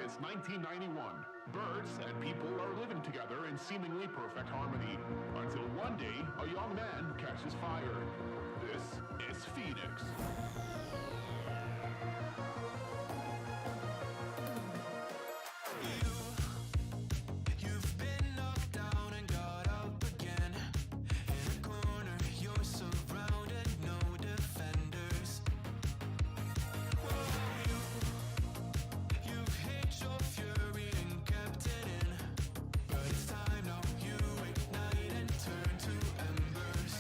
Since 1991, birds and people are living together in seemingly perfect harmony. Until one day, a young man catches fire. This is Phoenix. You've been knocked down and got up again. In a corner, you're surrounded, no defenders. You've hit your fury and kept it in. But it's time now, you ignite and turn to embers.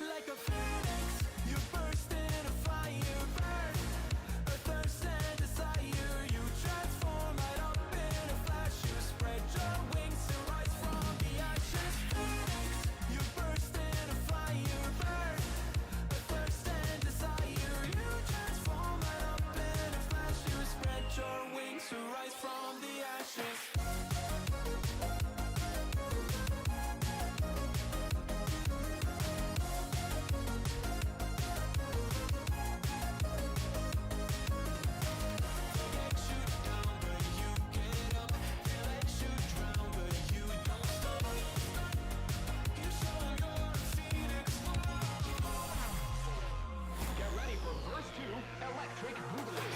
Like a phoenix, you burst in a fire burn. A thirst and desire, you transform right up in a flash. You spread your wings to rise from the ashes. Phoenix, you burst in a fire burn. A thirst and desire, you transform right up in a flash. You spread your wings to rise from the ashes. Get ready for verse 2, Electric Boogaloo.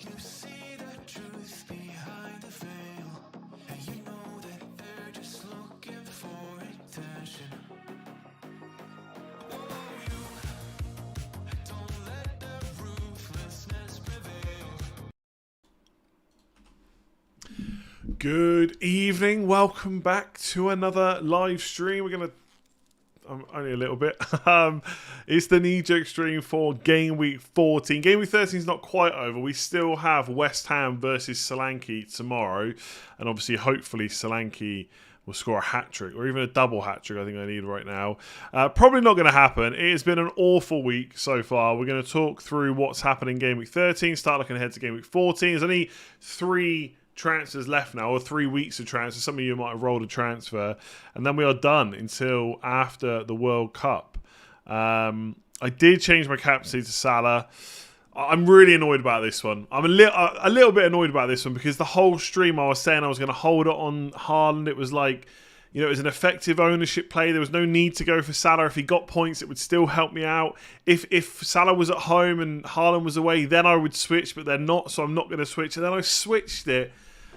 You see the truth behind the veil, and you know that they're just looking for attention. Oh, you don't let the ruthlessness prevail. Good evening. Welcome back to another live stream. Only a little bit. It's the knee-jerk stream for Game Week 14. Game Week 13 is not quite over. We still have West Ham versus Solanke tomorrow. And obviously, hopefully, Solanke will score a hat-trick or even a double hat-trick, I think I need right now. Probably not going to happen. It has been an awful week so far. We're going to talk through what's happened in Game Week 13, start looking ahead to Game Week 14. There's only 3 transfers left now, or 3 weeks of transfer. Some of you might have rolled a transfer, and then we are done until after the World Cup. I did change my captaincy to Salah. I'm really annoyed about this one. I'm a little bit annoyed about this one because the whole stream I was saying I was going to hold it on Haaland. It was like, you know, it was an effective ownership play. There was no need to go for Salah. If he got points, it would still help me out. If Salah was at home and Haaland was away, then I would switch, but they're not, so I'm not going to switch. And then I switched it.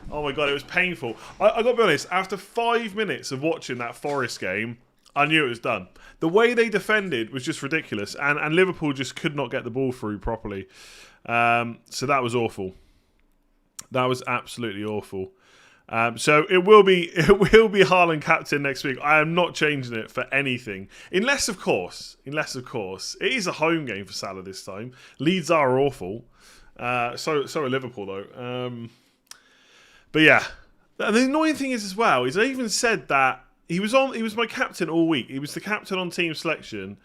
Oh my God, it was painful. I got to be honest, after 5 minutes of watching that Forest game, I knew it was done. The way they defended was just ridiculous, and Liverpool just could not get the ball through properly. So that was awful. That was absolutely awful. So it will be Haaland captain next week. I am not changing it for anything, unless of course, it is a home game for Salah this time. Leeds are awful. So are Liverpool though. But yeah, and the annoying thing is as well is I even said that he was my captain all week. He was the captain on team selection,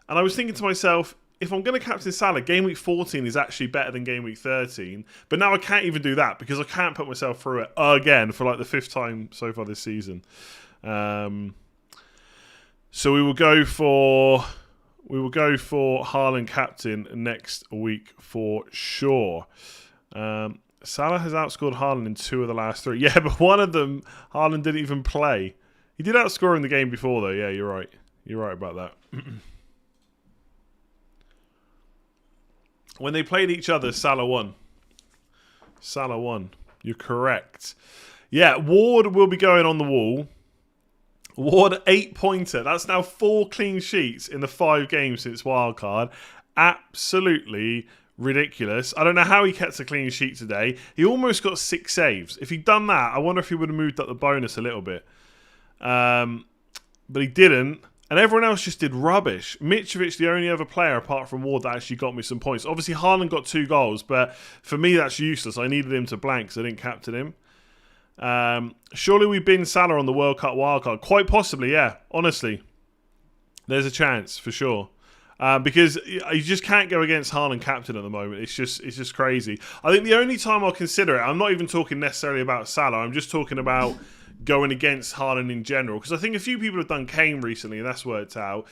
and I was thinking to myself, if I'm going to captain Salah, Game Week 14 is actually better than Game Week 13. But now I can't even do that because I can't put myself through it again for like the 5th time so far this season. So we will go for Haaland captain next week for sure. Salah has outscored Haaland in 2 of the last 3. Yeah, but one of them, Haaland didn't even play. He did outscore in the game before, though. Yeah, you're right. You're right about that. When they played each other, Salah won. Salah won. You're correct. Yeah, Ward will be going on the wall. Ward 8-pointer. That's now 4 clean sheets in the 5 games since wildcard. Absolutely ridiculous. I don't know how he kept a clean sheet today. He almost got 6 saves. If he'd done that, I wonder if he would have moved up the bonus a little bit. But he didn't. And everyone else just did rubbish. Mitrovic, the only other player apart from Ward that actually got me some points. Obviously, Haaland got 2 goals, but for me, that's useless. I needed him to blank because I didn't captain him. Surely we bin Salah on the World Cup wildcard. Quite possibly, yeah. Honestly, there's a chance for sure. Because you just can't go against Haaland captain at the moment. It's just crazy. I think the only time I'll consider it, I'm not even talking necessarily about Salah. I'm just talking about going against Haaland in general. Because I think a few people have done Kane recently, and that's worked out.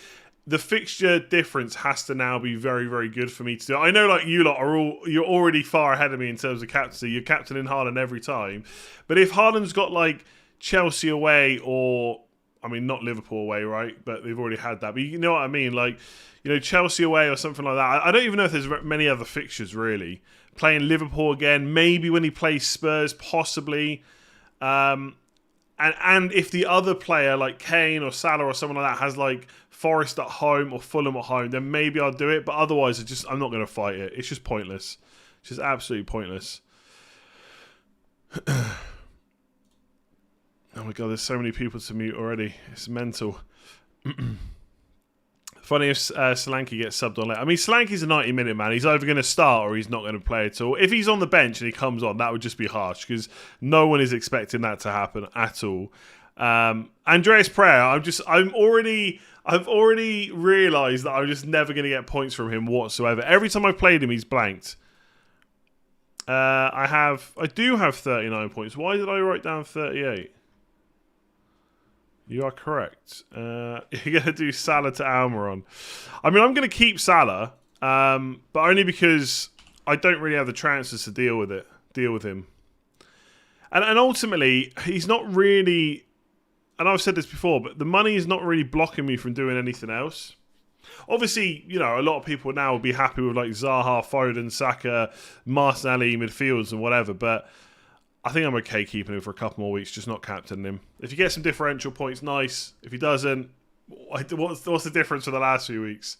the fixture difference has to now be very, very good for me to do. I know, like, you lot you're already far ahead of me in terms of captaincy. You're captaining Haaland every time. But if Haaland's got, like, Chelsea away or, I mean, not Liverpool away, right? But they've already had that. But you know what I mean? Like, you know, Chelsea away or something like that. I don't even know if there's many other fixtures, really. Playing Liverpool again, maybe when he plays Spurs, possibly. And if the other player, like Kane or Salah or someone like that, has, like, Forest at home or Fulham at home, then maybe I'll do it. But otherwise, I'm not going to fight it. It's just pointless. It's just absolutely pointless. Oh my God, there's so many people to mute already. It's mental. Funny if Solanke gets subbed on late. I mean, Solanke's a 90-minute man. He's either going to start or he's not going to play at all. If he's on the bench and he comes on, that would just be harsh because no one is expecting that to happen at all. Andreas Pereira, I've already realised that I'm just never going to get points from him whatsoever. Every time I've played him, he's blanked. I do have 39 points. Why did I write down 38? You are correct. You're going to do Salah to Almiron. I mean, I'm going to keep Salah, but only because I don't really have the transfers to deal with him. And ultimately, he's not really... And I've said this before, but the money is not really blocking me from doing anything else. Obviously, you know, a lot of people now will be happy with like Zaha, Foden, Saka, Martinelli, midfields and whatever, but I think I'm okay keeping him for a couple more weeks, just not captaining him. If you get some differential points, nice. If he doesn't, what's the difference for the last few weeks?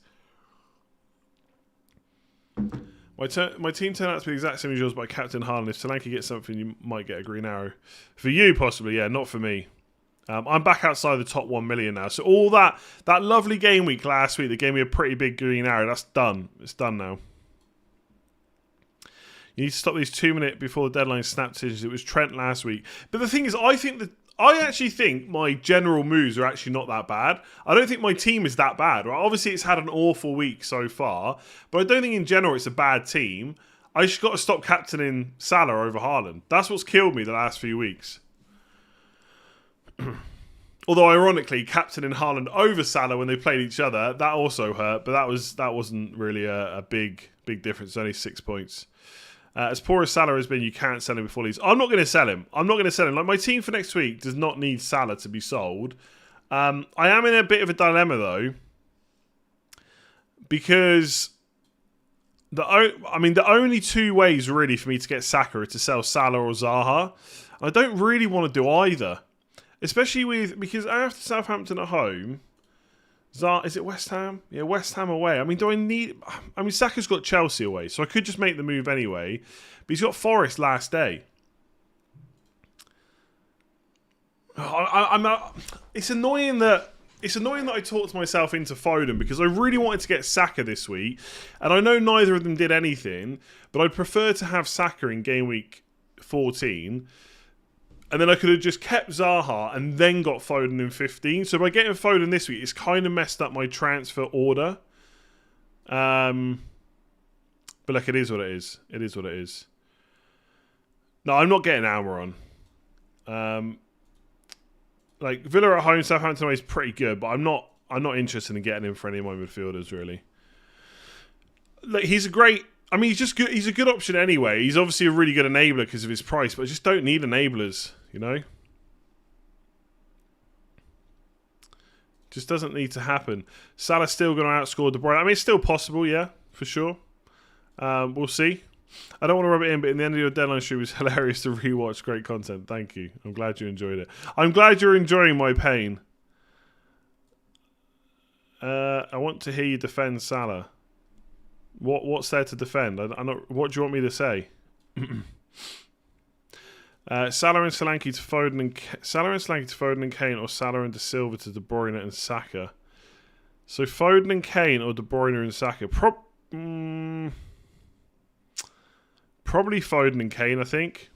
My team turned out to be the exact same as yours, but I captain Haaland. If Solanke gets something, you might get a green arrow. For you, possibly, yeah, not for me. I'm back outside the top 1 million now. So all that lovely game week last week that gave me a pretty big green arrow, that's done. It's done now. You need to stop these 2 minute before the deadline snap decisions. It was Trent last week. But the thing is, I actually think my general moves are actually not that bad. I don't think my team is that bad. Right? Obviously, it's had an awful week so far. But I don't think in general it's a bad team. I just got to stop captaining Salah over Haaland. That's what's killed me the last few weeks. Although ironically, captaining Haaland over Salah when they played each other, that also hurt, but that wasn't really a big difference. It's only 6 points. As poor as Salah has been, you can't sell him before leaves. I'm not going to sell him. Like, my team for next week does not need Salah to be sold. I am in a bit of a dilemma though, because the only two ways really for me to get Saka are to sell Salah or Zaha. I don't really want to do either. Especially because after Southampton at home, is it West Ham? Yeah, West Ham away. I mean, Saka's got Chelsea away, so I could just make the move anyway. But he's got Forest last day. It's annoying that I talked myself into Foden because I really wanted to get Saka this week, and I know neither of them did anything, but I'd prefer to have Saka in game week 14. And then I could have just kept Zaha and then got Foden in 15. So by getting Foden this week, it's kind of messed up my transfer order. But look, it is what it is. It is what it is. No, I'm not getting Almiron. Like Villa at home, Southampton away is pretty good, but I'm not interested in getting him for any of my midfielders really. Like he's a great. I mean, he's just good. He's a good option anyway. He's obviously a really good enabler because of his price, but I just don't need enablers, you know? Just doesn't need to happen. Salah's still going to outscore De Bruyne. I mean, it's still possible, yeah, for sure. We'll see. I don't want to rub it in, but in the end of your deadline stream, it was hilarious to rewatch. Great content. Thank you. I'm glad you enjoyed it. I'm glad you're enjoying my pain. I want to hear you defend Salah. What's there to defend? What do you want me to say? Salah and Solanke to Foden and Kane, or Salah and De Silva to De Bruyne and Saka. So Foden and Kane or De Bruyne and Saka. Probably Foden and Kane, I think.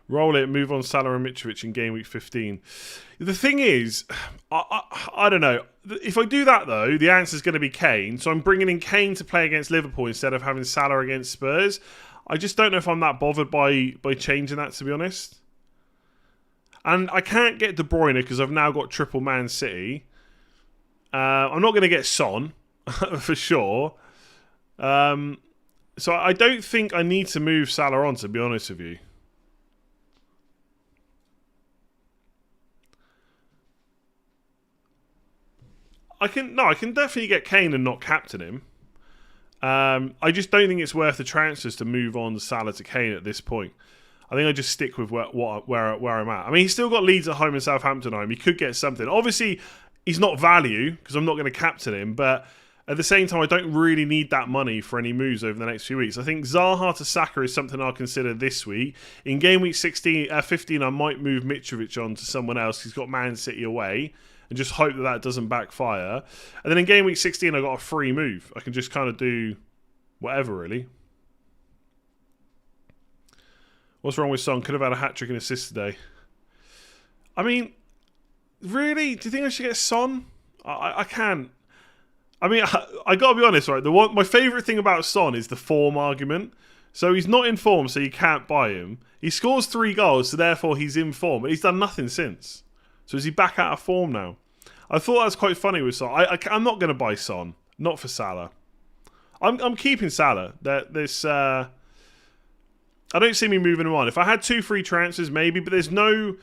Roll it, move on Salah and Mitrovic in game week 15. The thing is, I don't know. If I do that, though, the answer is going to be Kane. So I'm bringing in Kane to play against Liverpool instead of having Salah against Spurs. I just don't know if I'm that bothered by changing that, to be honest. And I can't get De Bruyne because I've now got triple Man City. I'm not going to get Son for sure. So I don't think I need to move Salah on, to be honest with you. I can definitely get Kane and not captain him. I just don't think it's worth the transfers to move on Salah to Kane at this point. I think I just stick with where I'm at. I mean, he's still got Leeds at home and Southampton at home. He could get something. Obviously, he's not value because I'm not going to captain him, but at the same time, I don't really need that money for any moves over the next few weeks. I think Zaha to Saka is something I'll consider this week. In game week 15, I might move Mitrovic on to someone else. He's got Man City away, and just hope that doesn't backfire. And then in game week 16, I got a free move. I can just kind of do whatever, really. What's wrong with Son? Could have had a hat-trick and assist today. I mean, really? Do you think I should get Son? I can't. I mean, I got to be honest, right? My favourite thing about Son is the form argument. So he's not in form, so you can't buy him. He scores 3 goals, so therefore he's in form. But he's done nothing since. So is he back out of form now? I thought that was quite funny with Son. I'm not going to buy Son. Not for Salah. I'm keeping Salah. I don't see me moving him on. If I had 2 free transfers, maybe, but there's no.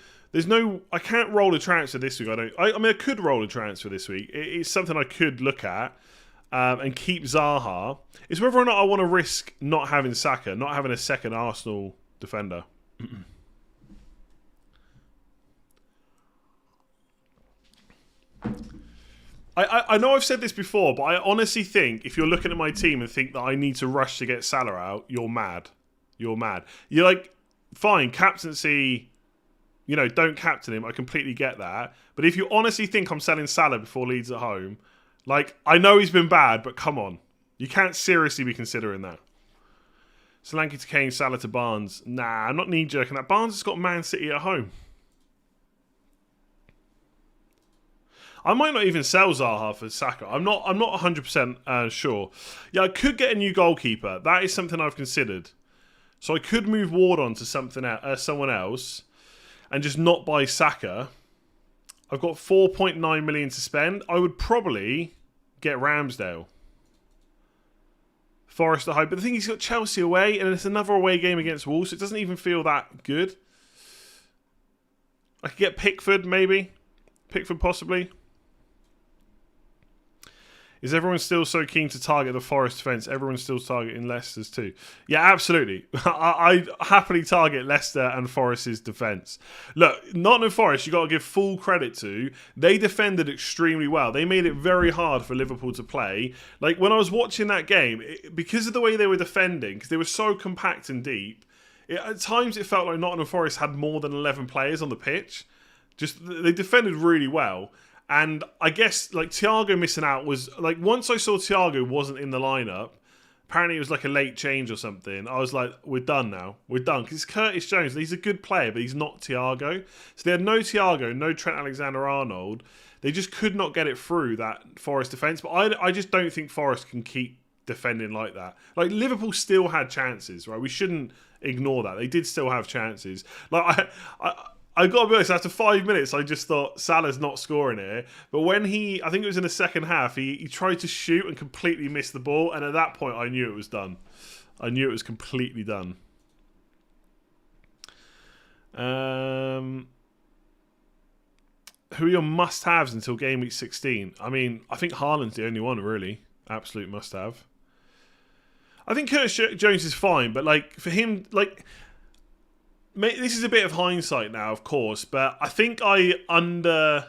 I can't roll a transfer this week. I mean, I could roll a transfer this week. It's something I could look at and keep Zaha. It's whether or not I want to risk not having Saka, not having a second Arsenal defender. I know I've said this before, but I honestly think if you're looking at my team and think that I need to rush to get Salah out, you're mad. You're mad. You're like, fine, captaincy, don't captain him. I completely get that. But if you honestly think I'm selling Salah before Leeds at home, like, I know he's been bad, but come on. You can't seriously be considering that. Solanke to Kane, Salah to Barnes. Nah, I'm not knee-jerking that. Barnes has got Man City at home. I might not even sell Zaha for Saka. I'm not 100% sure. Yeah, I could get a new goalkeeper. That is something I've considered. So I could move Ward on to someone else and just not buy Saka. I've got 4.9 million to spend. I would probably get Ramsdale. Forest at home. But the thing is, he's got Chelsea away and it's another away game against Wolves. So it doesn't even feel that good. I could get Pickford, maybe. Pickford, possibly. Is everyone still so keen to target the Forest defence? Everyone's still targeting Leicester's too. Yeah, absolutely. I happily target Leicester and Forest's defence. Look, Nottingham Forest, you've got to give full credit to. They defended extremely well. They made it very hard for Liverpool to play. Like, when I was watching that game, because of the way they were defending, because they were so compact and deep, at times it felt like Nottingham Forest had more than 11 players on the pitch. They defended really well. And I guess, like, Thiago missing out was, like, once I saw Thiago wasn't in the lineup, apparently it was like a late change or something, I was like, we're done now. We're done. Because it's Curtis Jones. He's a good player, but he's not Thiago. So they had no Thiago, no Trent Alexander-Arnold. They just could not get it through that Forest defence. But I just don't think Forest can keep defending like that. Like, Liverpool still had chances, right? We shouldn't ignore that. They did still have chances. Like, I got to be honest, after 5 minutes, I just thought Salah's not scoring here. But when I think it was in the second half, he tried to shoot and completely missed the ball. And at that point, I knew it was done. I knew it was completely done. Who are your must-haves until game week 16? I mean, I think Haaland's the only one, really. Absolute must-have. I think Curtis Jones is fine, but, like, for him, like, this is a bit of hindsight now, of course, but I think I don't know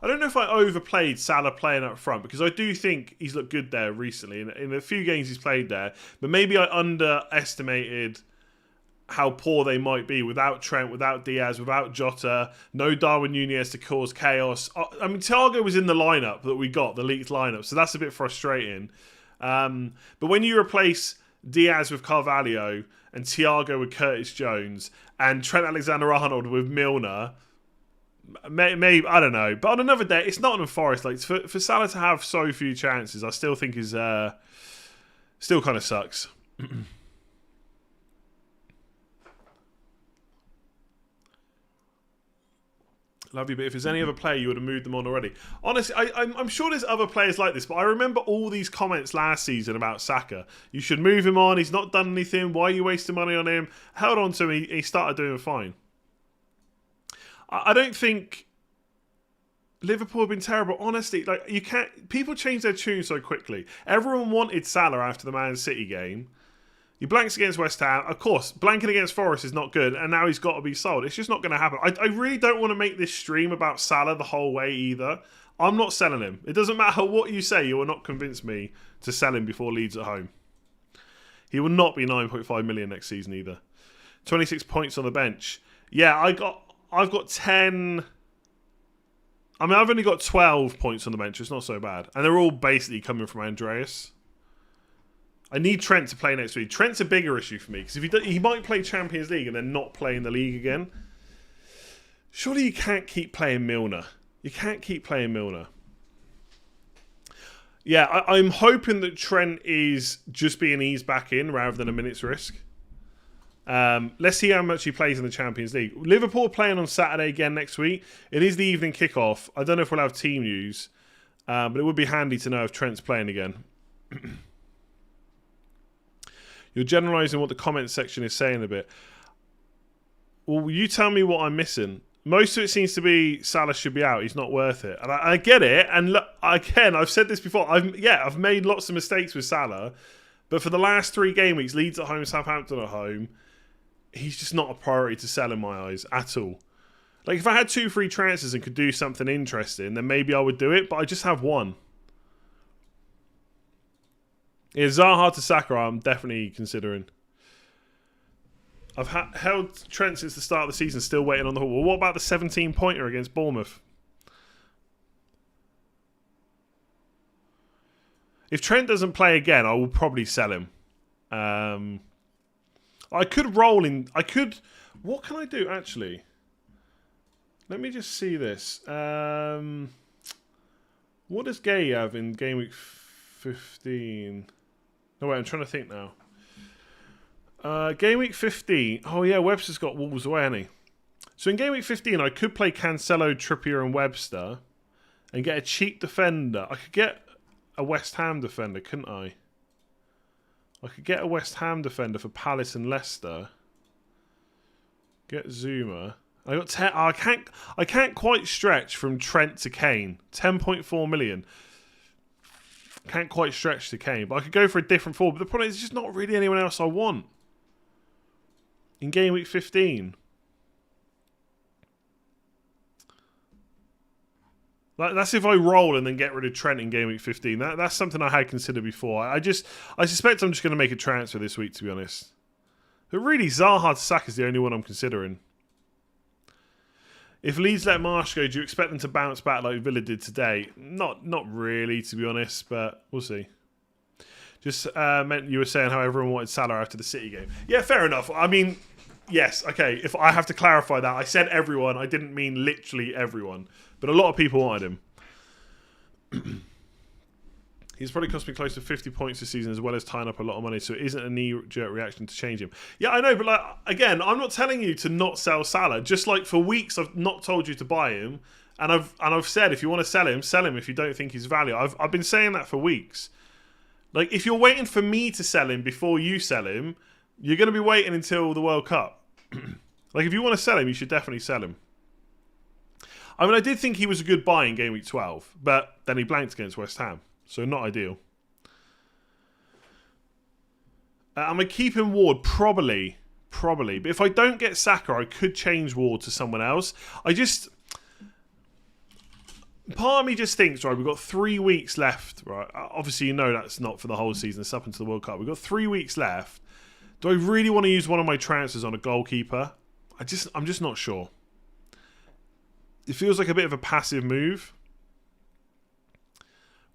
if I overplayed Salah playing up front, because I do think he's looked good there recently in a few games he's played there, but maybe I underestimated how poor they might be without Trent, without Diaz, without Jota, no Darwin Núñez to cause chaos. I mean, Thiago was in the lineup that we got, the leaked lineup, so that's a bit frustrating. But when you replace Diaz with Carvalho and Thiago with Curtis Jones and Trent Alexander-Arnold with Milner, maybe, I don't know. But on another day, it's Nottingham Forest. Like, for Salah to have so few chances, I still think is still kind of sucks. Love you, but if there's any other player, you would have moved them on already. Honestly, I'm sure there's other players like this, but I remember all these comments last season about Saka. You should move him on. He's not done anything. Why are you wasting money on him? Held on to him. He started doing fine. I don't think Liverpool have been terrible. Honestly, like you can't. People change their tune so quickly. Everyone wanted Salah after the Man City game. He blanks against West Ham. Of course, blanking against Forest is not good, and now he's got to be sold. It's just not going to happen. I really don't want to make this stream about Salah the whole way either. I'm not selling him. It doesn't matter what you say, you will not convince me to sell him before Leeds at home. He will not be 9.5 million next season either. 26 points on the bench. Yeah, I've got 10... I mean, I've only got 12 points on the bench. It's not so bad. And they're all basically coming from Andreas. I need Trent to play next week. Trent's a bigger issue for me because if he might play Champions League and then not play in the league again. Surely you can't keep playing Milner. You can't keep playing Milner. Yeah, I'm hoping that Trent is just being eased back in rather than a minute's risk. Let's see how much he plays in the Champions League. Liverpool playing on Saturday again next week. It is the evening kickoff. I don't know if we'll have team news, but it would be handy to know if Trent's playing again. You're generalising what the comment section is saying a bit. Well, you tell me what I'm missing. Most of it seems to be Salah should be out. He's not worth it. And I get it. And look, again, I've said this before. I've made lots of mistakes with Salah. But for the last 3 game weeks, Leeds at home, Southampton at home, he's just not a priority to sell in my eyes at all. Like, if I had 2 free transfers and could do something interesting, then maybe I would do it. But I just have 1. Yeah, Zaha to Saka, I'm definitely considering. I've held Trent since the start of the season, still waiting on the haul. Well, what about the 17-pointer against Bournemouth? If Trent doesn't play again, I will probably sell him. I could roll in... What can I do, actually? Let me just see this. What does Gay have in Game Week 15? No, wait, I'm trying to think now. Game Week 15. Oh, yeah, Webster's got Wolves away, hasn't he? So in Game Week 15, I could play Cancelo, Trippier and Webster and get a cheap defender. I could get a West Ham defender, couldn't I? I could get a West Ham defender for Palace and Leicester. Get Zuma. I got 10. Oh, I can't quite stretch from Trent to Kane. 10.4 million. Can't quite stretch to Kane, but I could go for a different forward. But the problem is, there's just not really anyone else I want in Game Week 15. That's if I roll and then get rid of Trent in Game Week 15. That's something I had considered before. I suspect I'm just going to make a transfer this week, to be honest. But really, Zaha to Saka is the only one I'm considering. If Leeds let Marsh go, do you expect them to bounce back like Villa did today? Not really, to be honest, but we'll see. Just meant you were saying how everyone wanted Salah after the City game. Yeah, fair enough. I mean, yes, okay. If I have to clarify that, I said everyone. I didn't mean literally everyone, but a lot of people wanted him. He's probably cost me close to 50 points this season as well as tying up a lot of money, so it isn't a knee-jerk reaction to change him. Yeah, I know, but like again, I'm not telling you to not sell Salah. Just like for weeks, I've not told you to buy him, and I've said if you want to sell him if you don't think he's value. I've been saying that for weeks. Like if you're waiting for me to sell him before you sell him, you're going to be waiting until the World Cup. Like if you want to sell him, you should definitely sell him. I mean, I did think he was a good buy in Game Week 12, but then he blanked against West Ham. So not ideal. Am I keeping Ward? Probably. But if I don't get Saka, I could change Ward to someone else. Part of me just thinks, right, we've got 3 weeks left, right? Obviously, you know that's not for the whole season. It's up until the World Cup. We've got 3 weeks left. Do I really want to use one of my transfers on a goalkeeper? I'm just not sure. It feels like a bit of a passive move.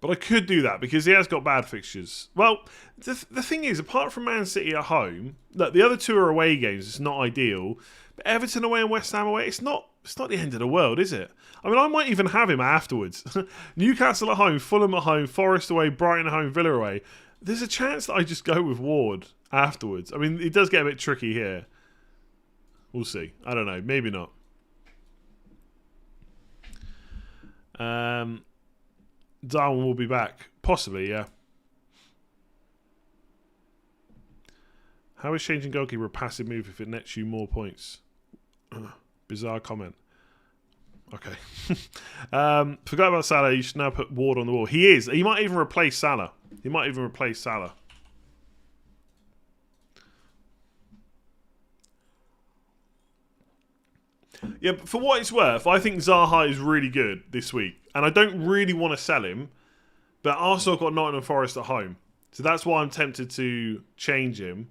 But I could do that because he has got bad fixtures. Well, the thing is, apart from Man City at home, look, the other 2 are away games. It's not ideal. But Everton away and West Ham away, it's not the end of the world, is it? I mean, I might even have him afterwards. Newcastle at home, Fulham at home, Forest away, Brighton at home, Villa away. There's a chance that I just go with Ward afterwards. I mean, it does get a bit tricky here. We'll see. I don't know. Maybe not. Darwin will be back. Possibly, yeah. How is changing goalkeeper a passive move if it nets you more points? Bizarre comment. Okay. Forgot about Salah. You should now put Ward on the wall. He is. He might even replace Salah. Yeah, but for what it's worth, I think Zaha is really good this week. And I don't really want to sell him. But Arsenal got Nottingham Forest at home. So that's why I'm tempted to change him.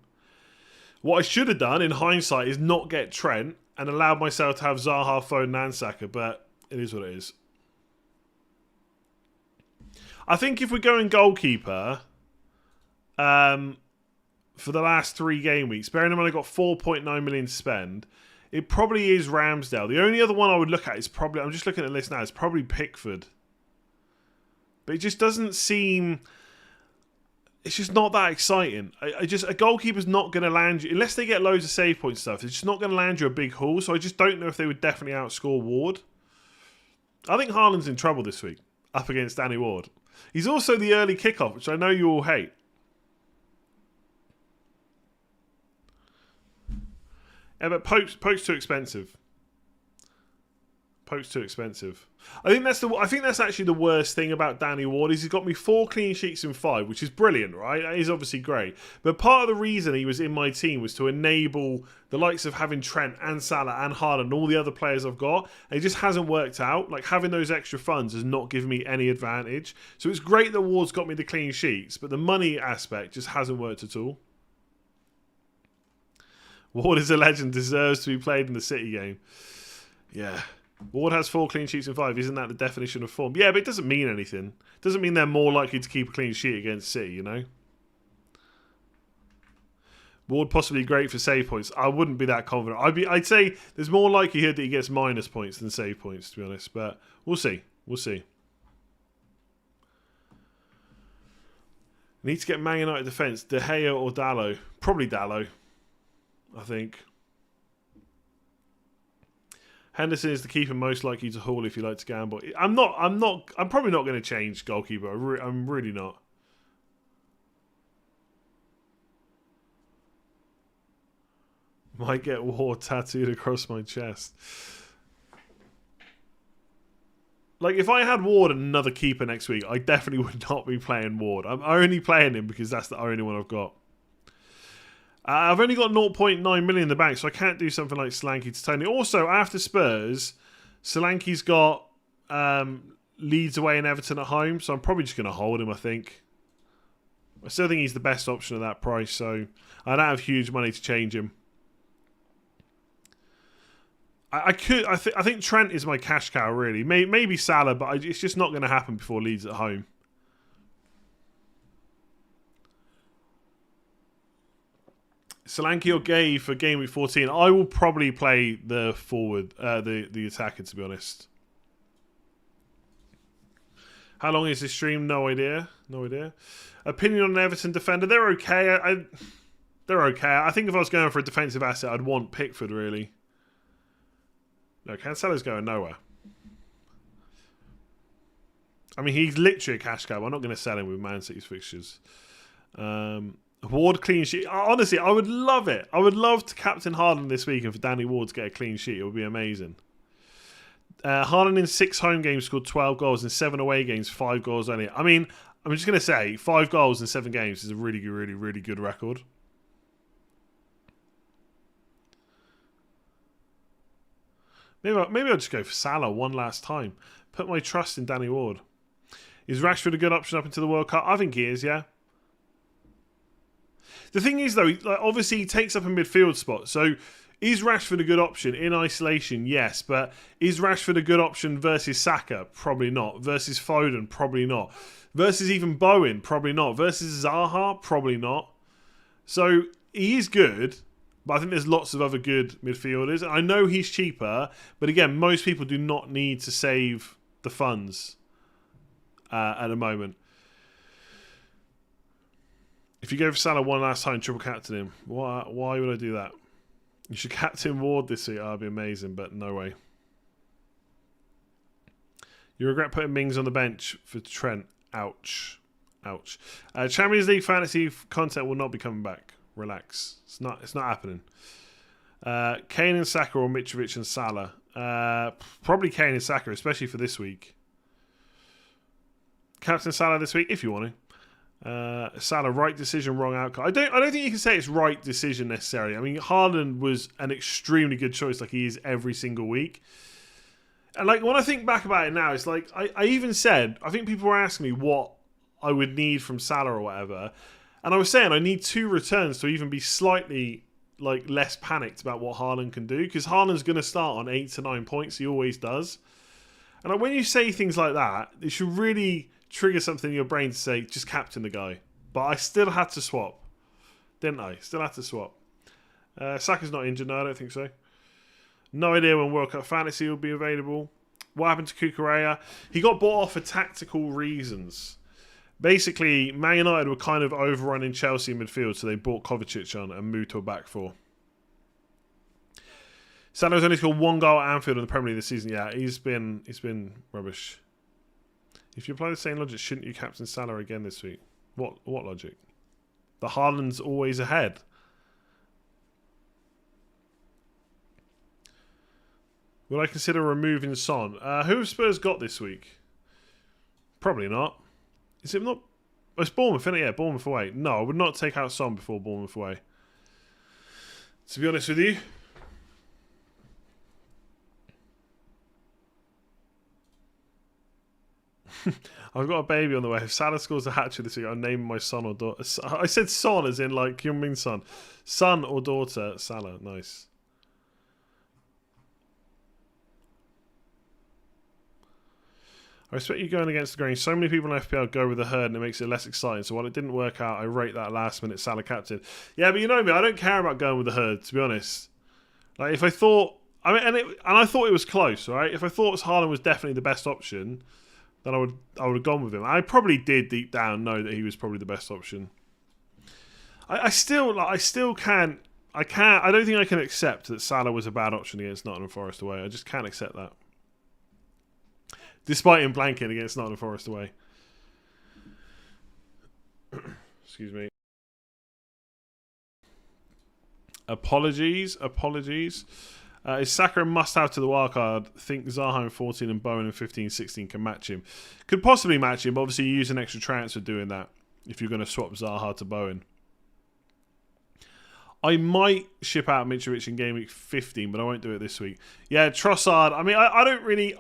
What I should have done, in hindsight, is not get Trent and allowed myself to have Zaha, Foden and Saka. But it is what it is. I think if we're going goalkeeper for the last 3 game weeks, bearing in mind I got 4.9 million to spend, it probably is Ramsdale. The only other one I would look at is probably, I'm just looking at the list now, it's probably Pickford. But it just doesn't seem... It's just not that exciting. A goalkeeper's not going to land you, unless they get loads of save point stuff, it's just not going to land you a big haul, so I just don't know if they would definitely outscore Ward. I think Haaland's in trouble this week, up against Danny Ward. He's also the early kickoff, which I know you all hate. Yeah, but Pope's too expensive. Pope's too expensive. I think that's actually the worst thing about Danny Ward is he's got me 4 clean sheets in 5, which is brilliant, right? That is obviously great. But part of the reason he was in my team was to enable the likes of having Trent and Salah and Haaland and all the other players I've got. And it just hasn't worked out. Like, having those extra funds has not given me any advantage. So it's great that Ward's got me the clean sheets, but the money aspect just hasn't worked at all. Ward is a legend, deserves to be played in the City game. Yeah. Ward has 4 clean sheets in 5. Isn't that the definition of form? Yeah, but it doesn't mean anything. It doesn't mean they're more likely to keep a clean sheet against City, you know? Ward possibly great for save points. I wouldn't be that confident. I'd say there's more likelihood that he gets minus points than save points, to be honest. But we'll see. We'll see. Need to get Man United defence. De Gea or Dalot? Probably Dalot, I think. Henderson is the keeper most likely to haul if you like to gamble. I'm probably not going to change goalkeeper. I'm really not. Might get Ward tattooed across my chest. Like, if I had Ward and another keeper next week, I definitely would not be playing Ward. I'm only playing him because that's the only one I've got. I've only got 0.9 million in the bank, so I can't do something like Solanke to Tony. Also, after Spurs, Solanke's got Leeds away and Everton at home, so I'm probably just going to hold him, I think. I still think he's the best option at that price, so I don't have huge money to change him. I think Trent is my cash cow, really. Maybe Salah, but it's just not going to happen before Leeds at home. Solanke or Gay for game week 14. I will probably play the forward, the attacker, to be honest. How long is this stream? No idea. No idea. Opinion on an Everton defender? They're okay. They're okay. I think if I was going for a defensive asset, I'd want Pickford, really. No, Cancelo's going nowhere. I mean, he's literally a cash cow. I'm not going to sell him with Man City's fixtures. Ward clean sheet. Honestly, I would love it. I would love to captain Haaland this week and for Danny Ward to get a clean sheet. It would be amazing. Haaland in 6 home games scored 12 goals. In 7 away games, 5 goals only. I mean, I'm just going to say 5 goals in 7 games is a really good record. Maybe I'll just go for Salah one last time. Put my trust in Danny Ward. Is Rashford a good option up into the World Cup? I think he is, yeah. The thing is, though, like, obviously he takes up a midfield spot. So is Rashford a good option in isolation? Yes. But is Rashford a good option versus Saka? Probably not. Versus Foden? Probably not. Versus even Bowen? Probably not. Versus Zaha? Probably not. So he is good. But I think there's lots of other good midfielders. I know he's cheaper, but again, most people do not need to save the funds at the moment. If you go for Salah one last time, triple captain him. Why would I do that? You should captain Ward this week. That'd be amazing, but no way. You regret putting Mings on the bench for Trent. Ouch. Ouch. Champions League fantasy content will not be coming back. Relax. It's not happening. Kane and Saka or Mitrovic and Salah. Probably Kane and Saka, especially for this week. Captain Salah this week, if you want to. Salah, right decision, wrong outcome. I don't think you can say it's right decision necessarily. I mean, Haaland was an extremely good choice, like he is every single week. And like when I think back about it now, it's like I even said, I think people were asking me what I would need from Salah or whatever, and I was saying I need 2 returns to even be slightly like less panicked about what Haaland can do, because Haaland's going to start on 8 to 9 points. He always does. And like when you say things like that, it should really trigger something in your brain to say, just captain the guy. But I still had to swap. Didn't I? Still had to swap. Saka's not injured, no, I don't think so. No idea when World Cup Fantasy will be available. What happened to Cucurella? He got bought off for tactical reasons. Basically, Man United were kind of overrunning Chelsea midfield, so they bought Kovacic on and moved to a back 4. Salah's only scored 1 goal at Anfield in the Premier League this season. Yeah, he's been rubbish. If you apply the same logic, shouldn't you captain Salah again this week? What logic? The Haaland's always ahead. Would I consider removing Son? Who have Spurs got this week? Probably not. Is it not? Oh, it's Bournemouth, isn't it? Yeah, Bournemouth away. No, I would not take out Son before Bournemouth away. To be honest with you. I've got a baby on the way. If Salah scores a hat-trick this week, I'll name my son or daughter. I said son as in like Kyung-Min's son. Son or daughter, Salah. Nice. I respect you going against the grain. So many people in FPL go with the herd and it makes it less exciting. So while it didn't work out, I rate that last minute Salah captain. Yeah, but you know me, I don't care about going with the herd, to be honest. Like if I thought, and I thought it was close, right? If I thought Haaland was definitely the best option, then I would have gone with him. I probably did deep down know that he was probably the best option. I still can't. I don't think I can accept that Salah was a bad option against Nottingham Forest away. I just can't accept that. Despite him blanking against Nottingham Forest away. Excuse me. Apologies. Is Saka a must-have to the wildcard? Think Zaha in 14 and Bowen in 15, 16 can match him. Could possibly match him, but obviously you use an extra transfer doing that if you're going to swap Zaha to Bowen. I might ship out Mitrovic in game week 15, but I won't do it this week. Yeah, Trossard. I mean, I don't really...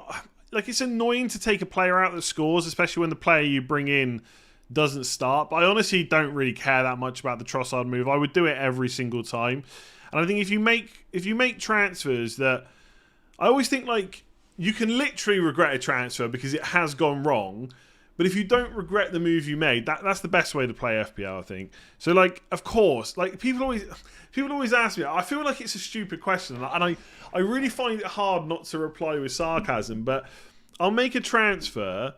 Like, it's annoying to take a player out that scores, especially when the player you bring in doesn't start. But I honestly don't really care that much about the Trossard move. I would do it every single time. And I think if you make transfers that... I always think, like, you can literally regret a transfer because it has gone wrong. But if you don't regret the move you made, that's the best way to play FPL, I think. So, like, of course, like, people always ask me, I feel like it's a stupid question. And I really find it hard not to reply with sarcasm, but I'll make a transfer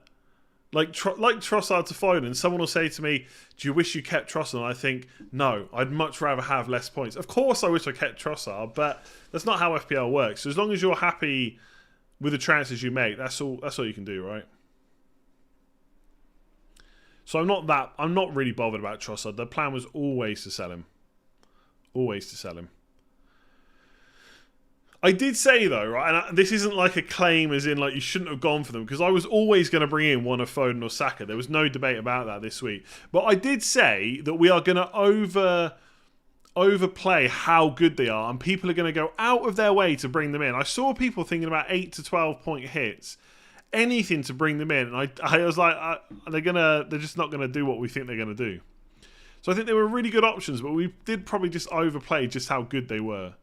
like Trossard to Foden. Someone will say to me, do you wish you kept Trossard? And I think, no, I'd much rather have less points. Of course I wish I kept Trossard, but that's not how FPL works. So as long as you're happy with the transfers you make, that's all you can do, right? So I'm not really bothered about Trossard. The plan was always to sell him. Always to sell him. I did say, though, right, and this isn't like a claim as in, like, you shouldn't have gone for them, because I was always going to bring in one of Foden or Saka. There was no debate about that this week. But I did say that we are going to overplay how good they are, and people are going to go out of their way to bring them in. I saw people thinking about 8 to 12 point hits. Anything to bring them in. And I was like, they're just not going to do what we think they're going to do. So I think they were really good options, but we did probably just overplay just how good they were.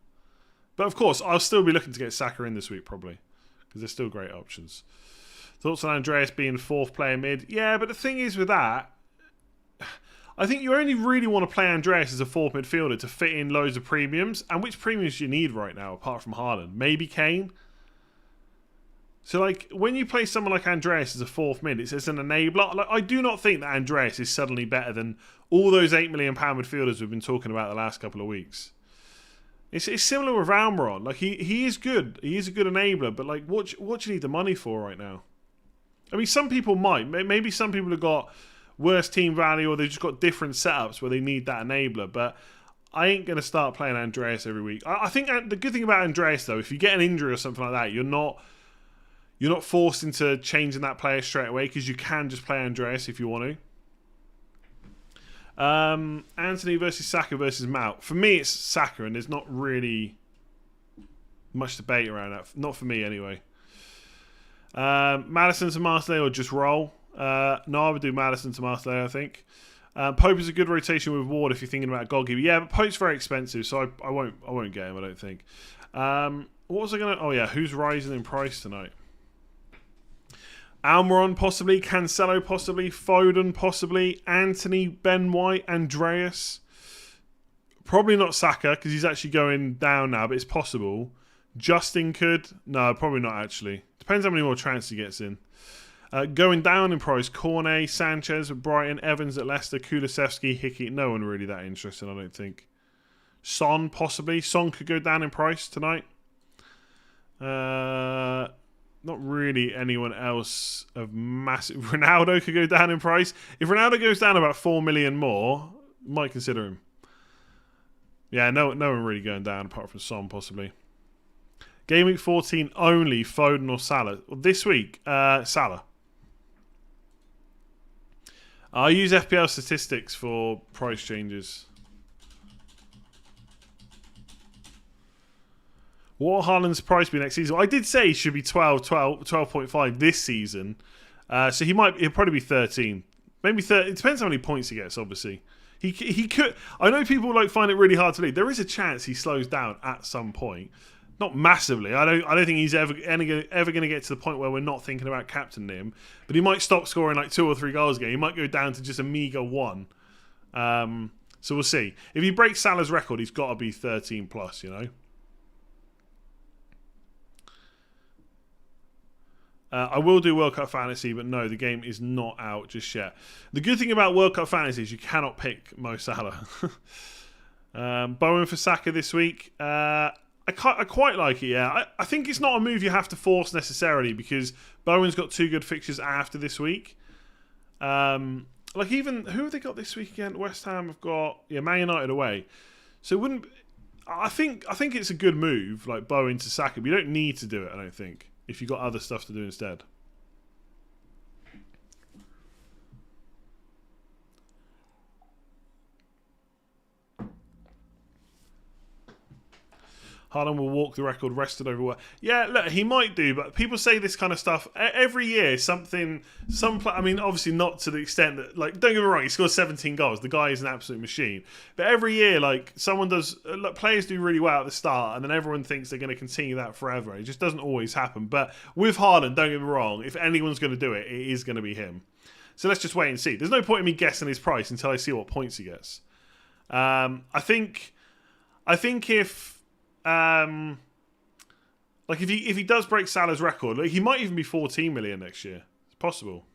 But of course, I'll still be looking to get Saka in this week, probably. Because they're still great options. Thoughts on Andreas being 4th player mid? Yeah, but the thing is with that, I think you only really want to play Andreas as a 4th midfielder to fit in loads of premiums. And which premiums do you need right now, apart from Haaland? Maybe Kane? So, like, when you play someone like Andreas as a 4th mid, it's as an enabler. Like, I do not think that Andreas is suddenly better than all those £8 million midfielders we've been talking about the last couple of weeks. It's similar with Almiron. Like, he is good. He is a good enabler, but, like, what do you need the money for right now? I mean, some people might. Maybe some people have got worse team value, or they've just got different setups where they need that enabler. But I ain't going to start playing Andreas every week. I think the good thing about Andreas, though, if you get an injury or something like that, you're not forced into changing that player straight away, because you can just play Andreas if you want to. Anthony versus Saka versus Mount. For me, it's Saka, and there's not really much debate around that. Not for me, anyway. Maddison to Marseille or just roll? No, I would do Maddison to Marseille, I think. Pope is a good rotation with Ward if you're thinking about Goalkeeper. Yeah, but Pope's very expensive, so I won't get him, I don't think. What was I going to... Oh, yeah, who's rising in price tonight? Almiron, possibly. Cancelo, possibly. Foden, possibly. Anthony, Ben White, Andreas. Probably not Saka, because he's actually going down now, but it's possible. Justin could. No, probably not, actually. Depends how many more transfers he gets in. Going down in price, Cornet, Sanchez at Brighton, Evans at Leicester, Kulusevski, Hickey. No one really that interested, I don't think. Son, possibly. Son could go down in price tonight. Not really anyone else of massive... Ronaldo could go down in price. If Ronaldo goes down about 4 million more, might consider him. Yeah, no one really going down apart from Son, possibly. Game week 14 only, Foden or Salah. Well, this week, Salah. I use FPL statistics for price changes. What will Haaland's price be next season? Well, I did say he should be 12.5 this season. So he'll probably be 13. Maybe 30. It depends how many points he gets, obviously. He could. I know people find it really hard to believe. There is a chance he slows down at some point. Not massively. I don't think he's ever going to get to the point where we're not thinking about captaining him. But he might stop scoring like 2 or 3 goals a game. He might go down to just a meager 1. So we'll see. If he breaks Salah's record, he's got to be 13 plus, you know. I will do World Cup Fantasy, but no, the game is not out just yet. The good thing about World Cup Fantasy is you cannot pick Mo Salah. Bowen for Saka this week. I quite like it, yeah. I think it's not a move you have to force necessarily, because Bowen's got 2 good fixtures after this week. Like even... Who have they got this week again? West Ham have got... Yeah, Man United away. So it wouldn't... I think it's a good move, like Bowen to Saka, but you don't need to do it, I don't think, if you've got other stuff to do instead. Haaland will walk the record rested over what? Yeah, look, he might do, but people say this kind of stuff every year. I mean, obviously not to the extent that, like, don't get me wrong, he scores 17 goals. The guy is an absolute machine. But every year, like, players do really well at the start, and then everyone thinks they're going to continue that forever. It just doesn't always happen. But with Haaland, don't get me wrong, if anyone's going to do it, it is going to be him. So let's just wait and see. There's no point in me guessing his price until I see what points he gets. I think if... like if he does break Salah's record, like he might even be 14 million next year. It's possible.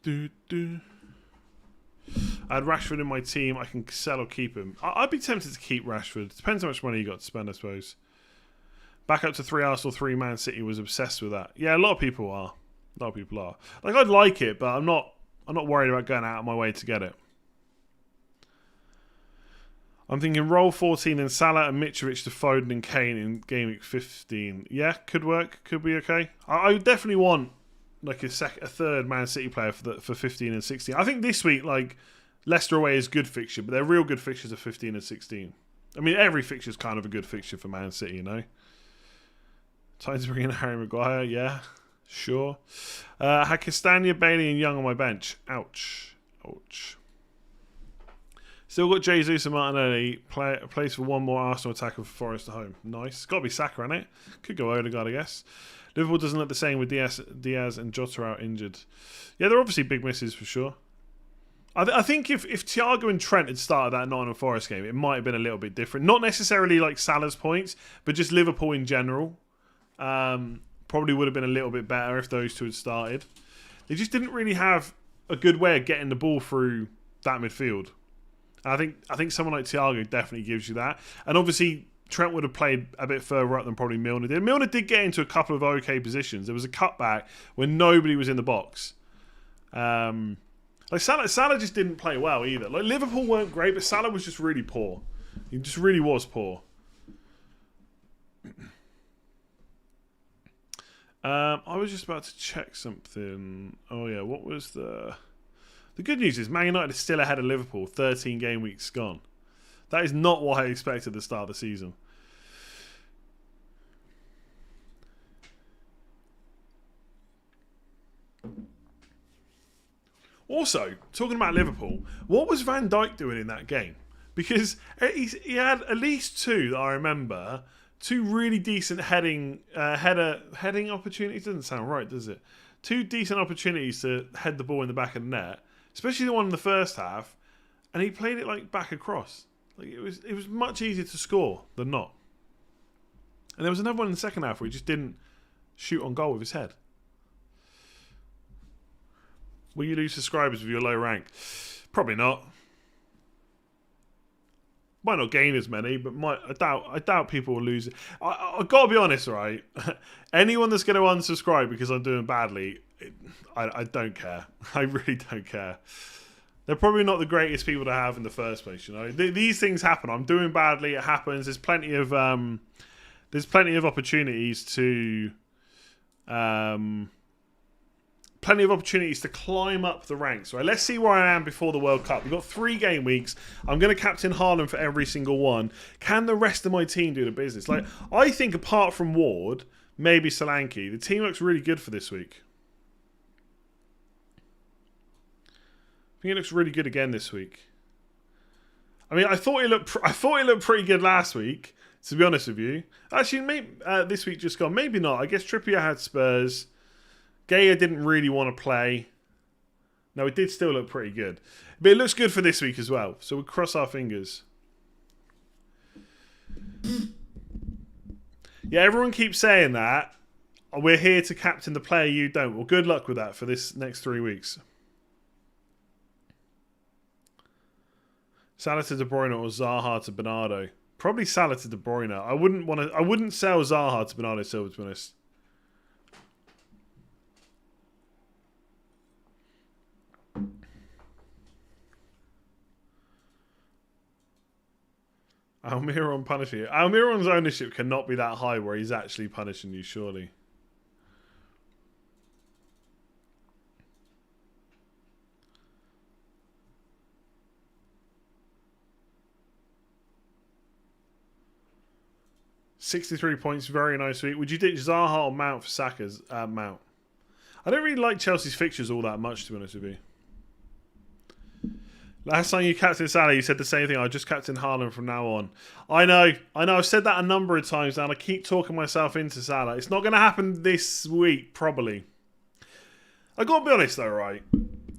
I had Rashford in my team. I can sell or keep him. I'd be tempted to keep Rashford. Depends how much money you got to spend, I suppose. Back up to 3 Arsenal, 3 Man City. Was obsessed with that. Yeah, a lot of people are. Like, I'd like it, but I'm not worried about going out of my way to get it. I'm thinking roll 14 and Salah and Mitrovic to Foden and Kane in game week 15. Yeah, could work. Could be okay. I would definitely want like a third Man City player for 15 and 16. I think this week, like, Leicester away is good fixture, but their real good fixtures are 15 and 16. I mean, every fixture is kind of a good fixture for Man City, you know. Time to bring in Harry Maguire. Yeah, sure. Had Castagna, Bailey, and Young on my bench. Ouch. Still got Jesus and Martinelli. Plays for one more Arsenal attacker for Forest at home. Nice. It's got to be Saka, hasn't it? Could go Odegaard, I guess. Liverpool doesn't look the same with Diaz and Jota out injured. Yeah, they're obviously big misses for sure. I think if Thiago and Trent had started that Nottingham Forest game, it might have been a little bit different. Not necessarily like Salah's points, but just Liverpool in general. Probably would have been a little bit better if those two had started. They just didn't really have a good way of getting the ball through that midfield. I think someone like Thiago definitely gives you that. And obviously, Trent would have played a bit further up than probably Milner did. Milner did get into a couple of okay positions. There was a cutback when nobody was in the box. Like Salah just didn't play well either. Like Liverpool weren't great, but Salah was just really poor. He just really was poor. I was just about to check something. Oh yeah, what was the good news is Man United is still ahead of Liverpool, 13 game weeks gone. That is not what I expected at the start of the season. Also, talking about Liverpool, what was Van Dijk doing in that game? Because he had at least two that I remember, two really decent heading opportunities. Doesn't sound right, does it? Two decent opportunities to head the ball in the back of the net, especially the one in the first half, and he played it like back across. Like it was much easier to score than not. And there was another one in the second half where he just didn't shoot on goal with his head. Will you lose subscribers with your low rank? Probably not. Might not gain as many, but I doubt people will lose it. I've got to be honest, right? Anyone that's going to unsubscribe because I'm doing badly, I don't care. I really don't care. They're probably not the greatest people to have in the first place, you know. These things happen. I'm doing badly. It happens. There's plenty of opportunities to climb up the ranks, right? Let's see where I am before the World Cup. We've got 3 game weeks. I'm going to captain Haaland for every single one. Can the rest of my team do the business? Like, I think apart from Ward, maybe Solanke, the team looks really good for this week. I think it looks really good again this week. I mean, I thought it looked pretty good last week, to be honest with you. Actually, maybe this week just gone. Maybe not. I guess Trippier had Spurs. Gaya didn't really want to play. No, it did still look pretty good. But it looks good for this week as well. So we'll cross our fingers. Yeah, everyone keeps saying that. We're here to captain the player you don't. Well, good luck with that for this next 3 weeks. Salah to De Bruyne or Zaha to Bernardo? Probably Salah to De Bruyne. I wouldn't sell Zaha to Bernardo Silva, to be honest. Almiron punishing you. Almiron's ownership cannot be that high where he's actually punishing you, surely. $63 points, very nice week. Would you ditch Zaha or Mount for Saka's Mount? I don't really like Chelsea's fixtures all that much, to be honest with you. Last time you captained Salah, you said the same thing. I just captain Haaland from now on. I know. I've said that a number of times now, and I keep talking myself into Salah. It's not going to happen this week, probably. I got to be honest, though, right?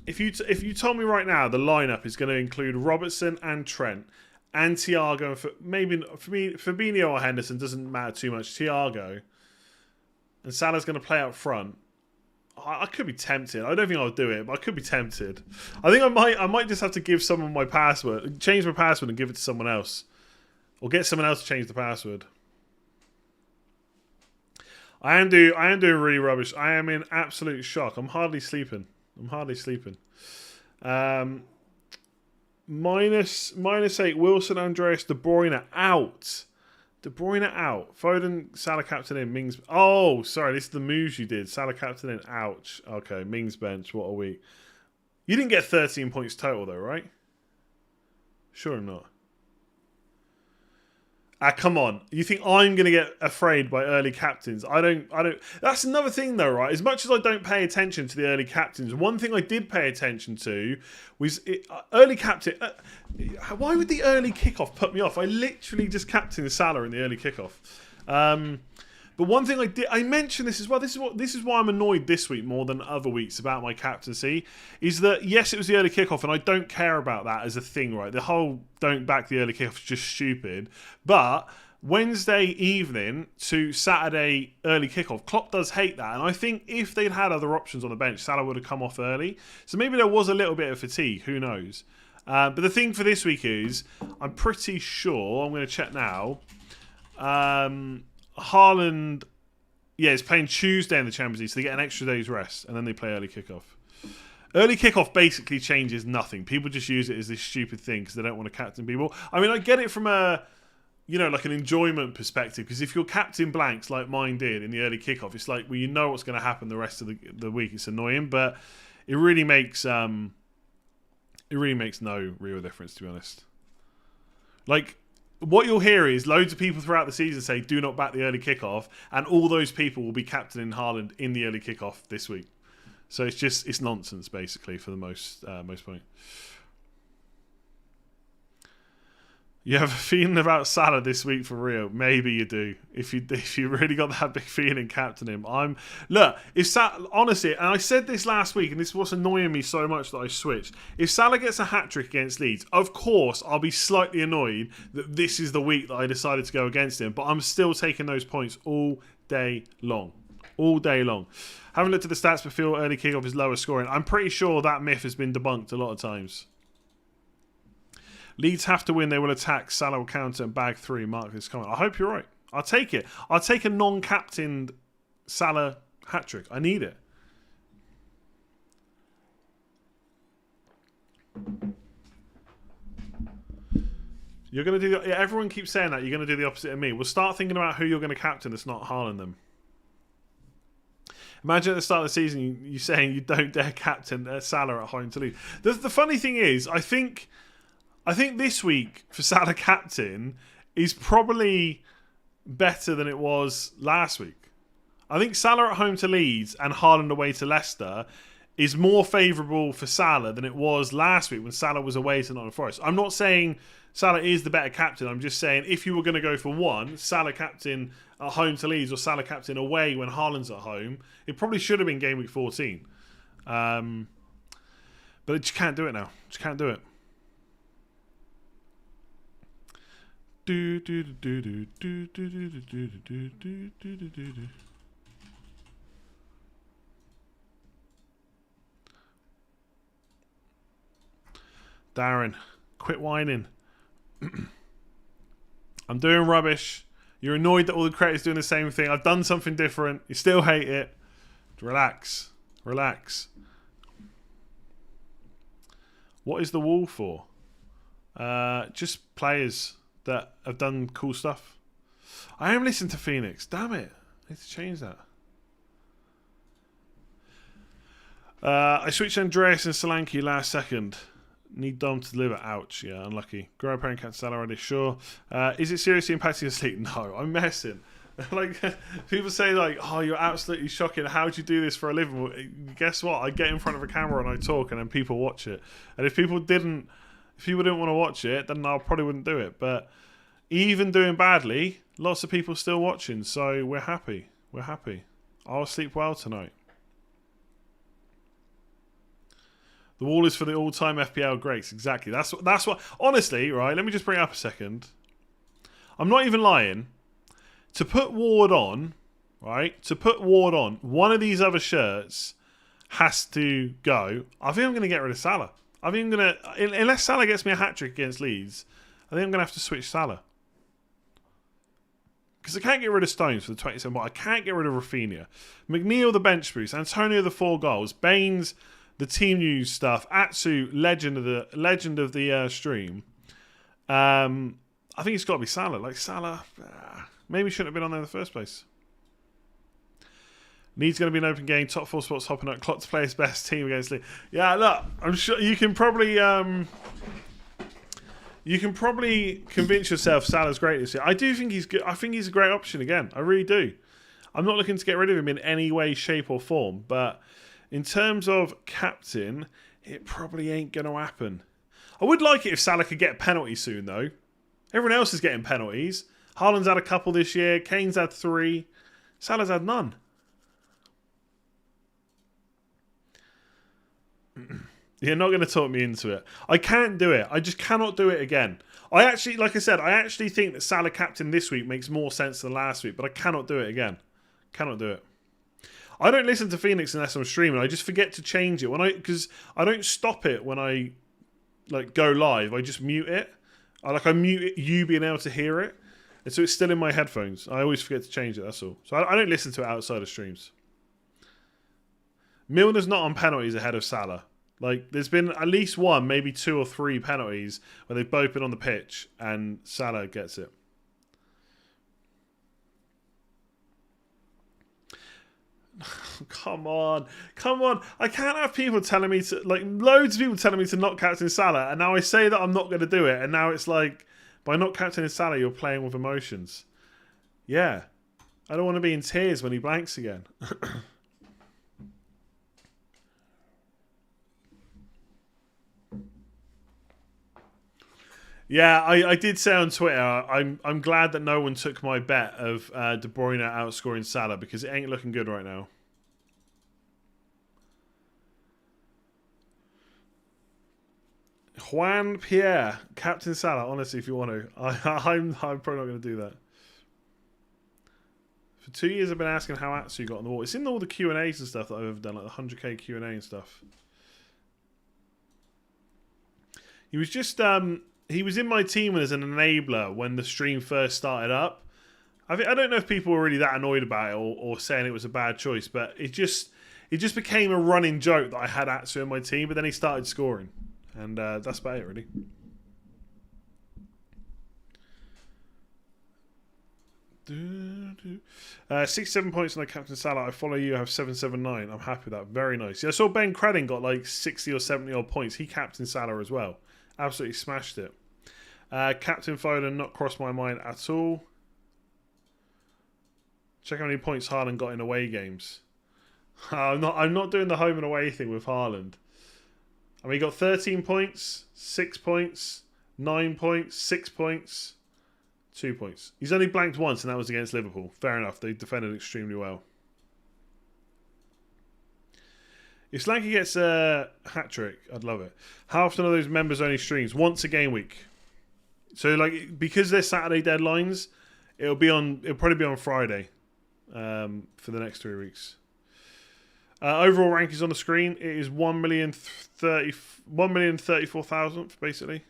If you told me right now the lineup is going to include Robertson and Trent and Thiago, and maybe for me, Fabinho or Henderson doesn't matter too much. Thiago and Salah's going to play up front. I could be tempted. I don't think I'll do it, but I could be tempted. I think I might just have to give someone my password, change my password, and give it to someone else, or get someone else to change the password. I am doing really rubbish. I am in absolute shock. I'm hardly sleeping. -8. Wilson, Andreas, De Bruyne out. De Bruyne out. Foden, Salah captain in. Mings. Oh, sorry. This is the moves you did. Salah captain in. Ouch. Okay. Mings bench. What a week. You didn't get 13 points total though, right? Sure or not? Come on. You think I'm going to get afraid by early captains? I don't. That's another thing though, right? As much as I don't pay attention to the early captains, one thing I did pay attention to was early captain. Why would the early kickoff put me off? I literally just captained Salah in the early kickoff. But one thing I mentioned this as well. This is why I'm annoyed this week more than other weeks about my captaincy. Is that yes, it was the early kickoff, and I don't care about that as a thing, right? The whole don't back the early kickoff is just stupid. But Wednesday evening to Saturday early kickoff, Klopp does hate that, and I think if they'd had other options on the bench, Salah would have come off early. So maybe there was a little bit of fatigue. Who knows? But the thing for this week is, I'm pretty sure. I'm going to check now. Haaland, yeah, is playing Tuesday in the Champions League, so they get an extra day's rest, and then they play early kickoff. Early kickoff basically changes nothing. People just use it as this stupid thing because they don't want to captain people. I mean, I get it from a, like an enjoyment perspective, because if your captain blanks like mine did in the early kickoff, it's like, well, you know what's going to happen the rest of the week. It's annoying, but it really makes no real difference, to be honest. Like, what you'll hear is loads of people throughout the season say, do not back the early kickoff, and all those people will be captaining Haaland in the early kickoff this week. So it's nonsense, basically, for the most point. You have a feeling about Salah this week for real? Maybe you do. If you really got that big feeling, captain him. Honestly, and I said this last week, and this was annoying me so much that I switched. If Salah gets a hat-trick against Leeds, of course I'll be slightly annoyed that this is the week that I decided to go against him, but I'm still taking those points all day long. All day long. Haven't looked at the stats, but feel early kickoff is lower scoring. I'm pretty sure that myth has been debunked a lot of times. Leeds have to win. They will attack. Salah will counter and bag 3. Mark this comment. I hope you're right. I'll take it. I'll take a non-captained Salah hat-trick. I need it. You're going to do... Yeah, everyone keeps saying that. You're going to do the opposite of me. We'll start thinking about who you're going to captain that's not Haaland them. Imagine at the start of the season you saying you don't dare captain Salah at home to Leeds. The funny thing is, I think this week for Salah captain is probably better than it was last week. I think Salah at home to Leeds and Haaland away to Leicester is more favourable for Salah than it was last week when Salah was away to Nottingham Forest. I'm not saying Salah is the better captain. I'm just saying if you were going to go for one, Salah captain at home to Leeds or Salah captain away when Haaland's at home, it probably should have been game week 14. But you can't do it now. Just can't do it. Davern, quit whining. I'm doing rubbish. You're annoyed that all the creators doing the same thing. I've done something different. You still hate it. Relax. Relax. What is the wall for? Just players that have done cool stuff. I am listening to Phoenix. Damn it. I need to change that. I switched Andreas and Solanke last second. Need Dom to deliver. Ouch. Yeah, unlucky. Grow a parent cat Salah already. Sure. Is it seriously impacting your sleep? No, I'm messing. Like, people say, like, oh, you're absolutely shocking. How do you do this for a living? Well, guess what? I get in front of a camera and I talk, and then people watch it. And if people didn't want to watch it, then I probably wouldn't do it. But even doing badly, lots of people still watching. So we're happy. We're happy. I'll sleep well tonight. The wall is for the all-time FPL greats. Exactly. That's what. Honestly, right? Let me just bring it up a second. I'm not even lying. To put Ward on, right? To put Ward on, one of these other shirts has to go. I think I'm going to get rid of Salah. I think I'm going to, unless Salah gets me a hat-trick against Leeds, I think I'm going to have to switch Salah. Because I can't get rid of Stones for the 27, but I can't get rid of Rafinha. McNeil, the bench boost. Antonio, the 4 goals. Baines, the team news stuff. Atsu, legend of the stream. I think it's got to be Salah. Like, Salah, maybe shouldn't have been on there in the first place. Needs going to be an open game. Top 4 spots hopping up. Klopp to play his best team against Leeds. Yeah, look, I'm sure you can probably convince yourself Salah's great this year. I do think he's good. I think he's a great option again. I really do. I'm not looking to get rid of him in any way, shape, or form. But in terms of captain, it probably ain't going to happen. I would like it if Salah could get a penalty soon, though. Everyone else is getting penalties. Haaland's had a couple this year. Kane's had 3. Salah's had none. You're not going to talk me into it. I can't do it. I just cannot do it again. I actually, like I said, I actually think that Salah captain this week makes more sense than last week, but I cannot do it again. Cannot do it. I don't listen to Phoenix unless I'm streaming. I just forget to change it because I don't stop it when I go live. I just mute it. I mute it, you being able to hear it. And so it's still in my headphones. I always forget to change it, that's all. So I don't listen to it outside of streams. Milner's not on penalties ahead of Salah. Like, there's been at least one, maybe 2 or 3 penalties where they've both been on the pitch and Salah gets it. Come on. I can't have people telling me to, like, loads of people telling me to not captain Salah, and now I say that I'm not going to do it, and now it's like, by not captaining Salah, you're playing with emotions. Yeah. I don't want to be in tears when he blanks again. Yeah, I did say on Twitter, I'm glad that no one took my bet of De Bruyne outscoring Salah, because it ain't looking good right now. Juan Pierre, Captain Salah, honestly, if you want to. I'm probably not going to do that. For 2 years I've been asking how Atsu got on the wall. It's in all the Q&As and stuff that I've ever done, like the 100k Q&A and stuff. He was just... he was in my team as an enabler when the stream first started up. I don't know if people were really that annoyed about it or saying it was a bad choice, but it just became a running joke that I had Atsu in my team, but then he started scoring. And that's about it, really. Uh, 67 points on the Captain Salah. I follow you. I have 779. I'm happy with that. Very nice. Yeah, I saw Ben Credin got like 60 or 70 odd points. He Captain Salah as well. Absolutely smashed it. Captain Foden not crossed my mind at all. Check how many points Haaland got in away games. I'm not doing the home and away thing with Haaland. I mean, he got 13 points, 6 points, 9 points, 6 points, 2 points. He's only blanked once, and that was against Liverpool. Fair enough. They defended extremely well. If Slanky gets a hat-trick, I'd love it. How often are those members-only streams? Once a game week. So, like, because they're Saturday deadlines, it'll probably be on Friday for the next 3 weeks. Overall rank is on the screen. It is 1,034,000th, basically.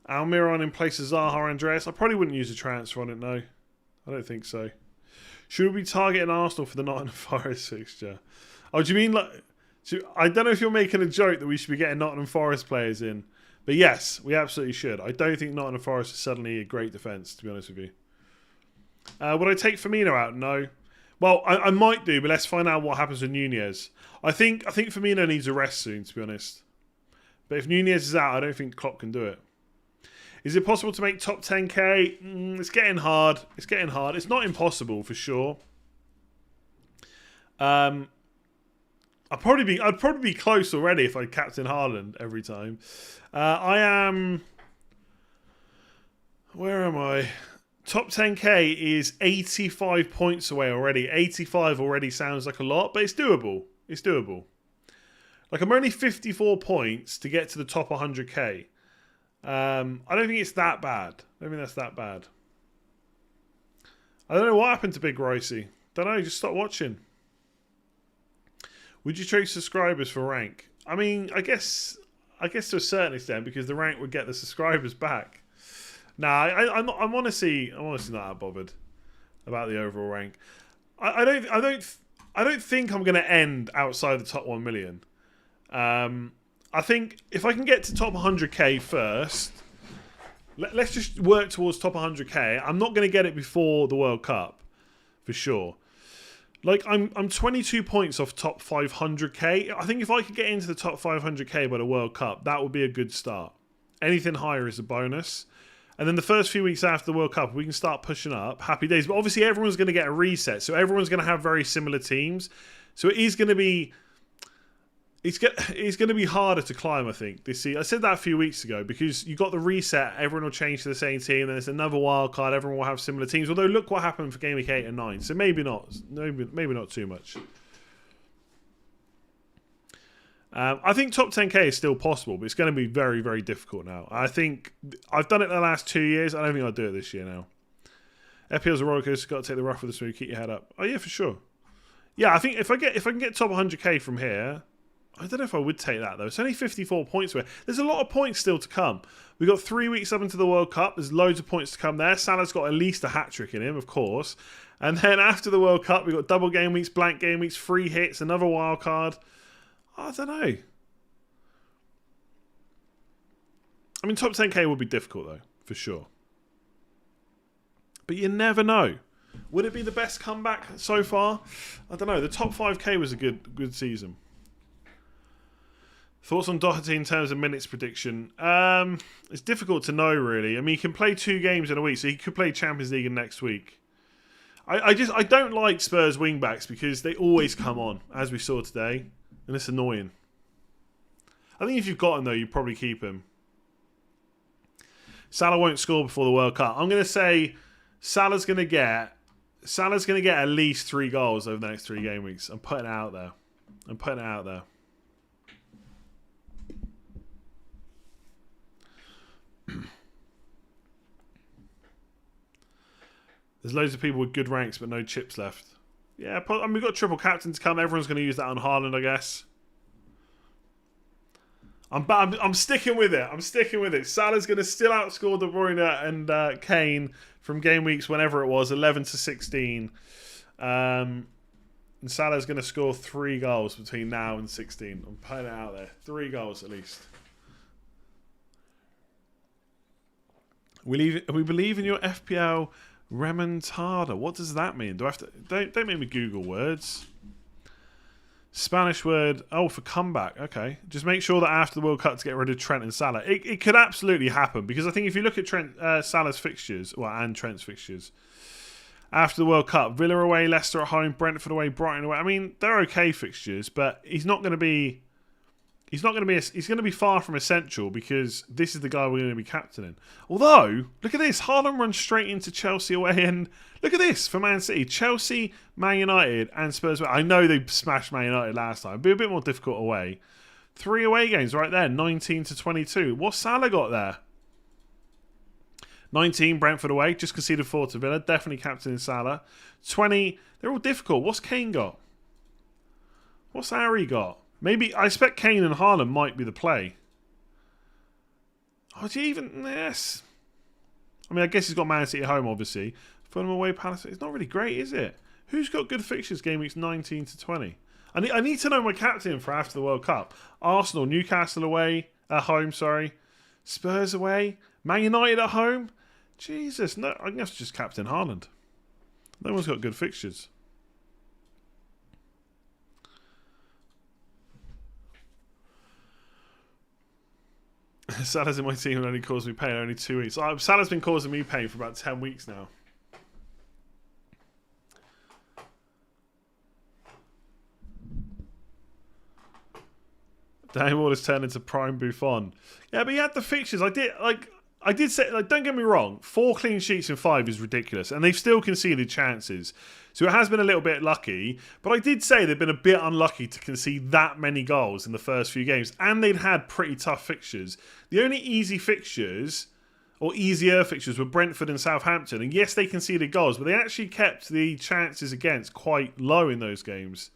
Almiron in place of Zaha Andreas. I probably wouldn't use a transfer on it, no. I don't think so. Should we be targeting Arsenal for the Nottingham Forest fixture? Oh, do you mean like... I don't know if you're making a joke that we should be getting Nottingham Forest players in. But yes, we absolutely should. I don't think Nottingham Forest is suddenly a great defence, to be honest with you. Would I take Firmino out? No. Well, I might do, but let's find out what happens with Nunez. I think Firmino needs a rest soon, to be honest. But if Nunez is out, I don't think Klopp can do it. Is it possible to make top 10k? It's getting hard. It's getting hard. It's not impossible, for sure. I'd probably be close already if I captain Haaland every time. I am... Where am I? Top 10k is 85 points away already. 85 already sounds like a lot, but it's doable. It's doable. Like, I'm only 54 points to get to the top 100k. I don't think it's that bad. I don't think that's that bad. I don't know what happened to Big Ricey. Don't know, just stop watching. Would you trade subscribers for rank? I mean, I guess to a certain extent, because the rank would get the subscribers back. Nah, I'm honestly not that bothered about the overall rank. I don't think I'm going to end outside the top 1 million. I think if I can get to top 100k first, let's just work towards top 100k. I'm not going to get it before the World Cup, for sure. Like, I'm 22 points off top 500k. I think if I could get into the top 500k by the World Cup, that would be a good start. Anything higher is a bonus. And then the first few weeks after the World Cup, we can start pushing up. Happy days. But obviously everyone's going to get a reset. So everyone's going to have very similar teams. So it is going to be... It's going to be harder to climb, I think, this season. I said that a few weeks ago because you got the reset, everyone will change to the same team, then there's another wild card, everyone will have similar teams. Although look what happened for Game Week 8 and 9, so maybe not too much. I think top 10k is still possible, but it's going to be very, very difficult now. I think I've done it the last 2 years. I don't think I'll do it this year now. FPL's a roller coaster. Got to take the rough with the smooth. Keep your head up. Oh yeah, for sure. Yeah, I think if I can get top 100k from here. I don't know if I would take that, though. It's only 54 points away. There's a lot of points still to come. We've got 3 weeks up into the World Cup. There's loads of points to come there. Salah's got at least a hat-trick in him, of course. And then after the World Cup, we've got double game weeks, blank game weeks, free hits, another wild card. I don't know. I mean, top 10k would be difficult, though, for sure. But you never know. Would it be the best comeback so far? I don't know. The top 5k was a good season. Thoughts on Doherty in terms of minutes prediction? It's difficult to know, really. I mean, he can play 2 games in a week, so he could play Champions League in next week. I don't like Spurs wingbacks because they always come on, as we saw today, and it's annoying. I think if you've got him, though, you probably keep him. Salah won't score before the World Cup. I'm going to say Salah's going to get at least 3 goals over the next 3 game weeks. I'm putting it out there. There's loads of people with good ranks but no chips left. Yeah, I mean, we've got triple captain to come. Everyone's going to use that on Haaland, I guess. I'm sticking with it. Salah's going to still outscore De Bruyne and Kane from game weeks whenever it was, 11-16. And Salah's going to score 3 goals between now and 16. I'm putting it out there. 3 goals at least. We believe in your FPL remontada. What does that mean? Do I have to? Don't make me Google words. Spanish word. Oh, for comeback. Okay. Just make sure that after the World Cup to get rid of Trent and Salah. It could absolutely happen because I think if you look at Salah's fixtures, and Trent's fixtures after the World Cup, Villa away, Leicester at home, Brentford away, Brighton away. I mean, they're okay fixtures, but he's going to be far from essential because this is the guy we're going to be captaining. Although, look at this. Haaland runs straight into Chelsea away and look at this for Man City. Chelsea, Man United and Spurs away. I know they smashed Man United last time. It'll be a bit more difficult away. 3 away games right there. 19-22. What's Salah got there? 19, Brentford away. Just conceded 4 to Villa. Definitely captaining Salah. 20, they're all difficult. What's Kane got? What's Harry got? Maybe, I expect Kane and Haaland might be the play. Oh, do you even... Yes. I mean, I guess he's got Man City at home, obviously. Fulham away, Palace. It's not really great, is it? Who's got good fixtures game weeks 19-20? I need to know my captain for after the World Cup. Arsenal, Newcastle away, at home, sorry. Spurs away. Man United at home. Jesus, no, I guess just captain Haaland. No one's got good fixtures. Salah's in my team and only caused me pain only 2 weeks. Salah's been causing me pain for about 10 weeks now. Danny Ward has turned into prime Buffon. Yeah, but he had the fixtures. I did say, don't get me wrong, 4 clean sheets in 5 is ridiculous, and they've still conceded chances. So it has been a little bit lucky, but I did say they've been a bit unlucky to concede that many goals in the first few games, and they'd had pretty tough fixtures. The only easy fixtures, or easier fixtures, were Brentford and Southampton, and yes, they conceded goals, but they actually kept the chances against quite low in those games.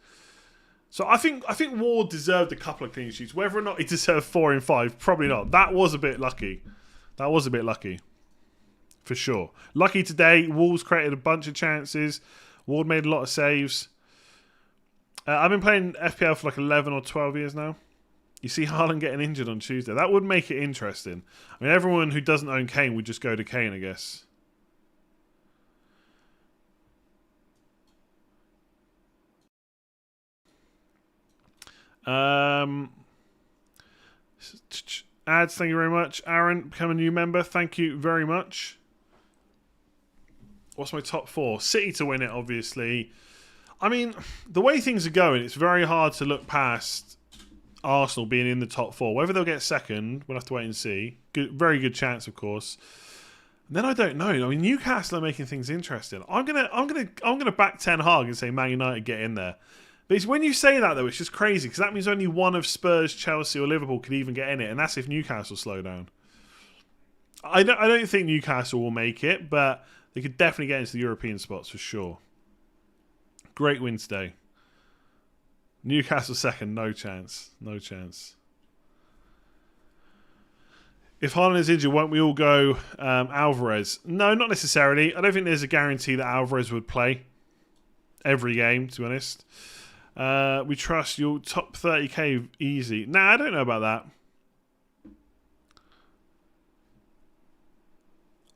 So I think Ward deserved a couple of clean sheets. Whether or not he deserved 4 in 5, probably not. That was a bit lucky. For sure. Lucky today. Wolves created a bunch of chances. Ward made a lot of saves. I've been playing FPL for like 11 or 12 years now. You see Haaland getting injured on Tuesday. That would make it interesting. I mean, everyone who doesn't own Kane would just go to Kane, I guess. Ads, thank you very much. Aaron, become a new member. Thank you very much. What's my top 4? City to win it, obviously. I mean, the way things are going, it's very hard to look past Arsenal being in the top 4. Whether they'll get second, we'll have to wait and see. Very good chance, of course. And then I don't know. I mean, Newcastle are making things interesting. I'm gonna back Ten Hag and say Man United get in there. But when you say that, though, it's just crazy because that means only one of Spurs, Chelsea, or Liverpool could even get in it, and that's if Newcastle slow down. I don't think Newcastle will make it, but they could definitely get into the European spots for sure. Great win today. Newcastle second, no chance. No chance. If Haaland is injured, won't we all go Alvarez? No, not necessarily. I don't think there's a guarantee that Alvarez would play every game, to be honest. We trust your top 30k easy. Nah, I don't know about that.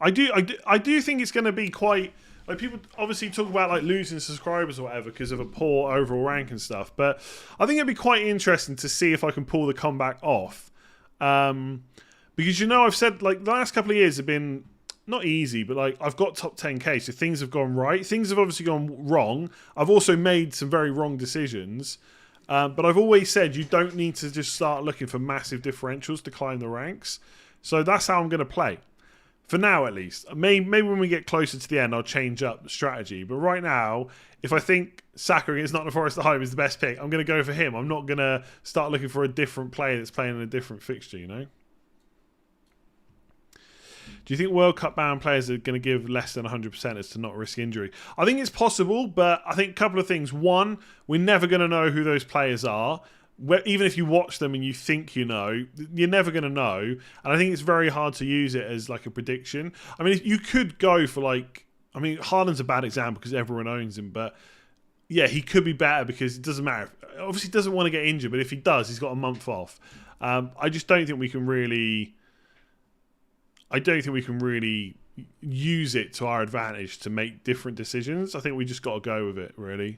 I do think it's going to be quite... Like, people obviously talk about like losing subscribers or whatever because of a poor overall rank and stuff, but I think it'd be quite interesting to see if I can pull the comeback off. Because, you know, I've said like the last couple of years have been not easy, but like I've got top 10k, so things have gone right. Things have obviously gone wrong. I've also made some very wrong decisions, but I've always said you don't need to just start looking for massive differentials to climb the ranks. So that's how I'm going to play. For now, at least. Maybe when we get closer to the end, I'll change up the strategy. But right now, if I think Saka against Nottingham Forest at home is the best pick, I'm going to go for him. I'm not going to start looking for a different player that's playing in a different fixture, you know? Do you think World Cup bound players are going to give less than 100% as to not risk injury? I think it's possible, but I think a couple of things. One, we're never going to know who those players are. Even if you watch them and you think you know, you're never going to know. And I think it's very hard to use it as like a prediction. I mean, you could go for like... I mean, Haaland's a bad example because everyone owns him. But yeah, he could be better because it doesn't matter. Obviously, he doesn't want to get injured. But if he does, he's got a month off. I just don't think we can really... I don't think we can really use it to our advantage to make different decisions. I think we just got to go with it, really.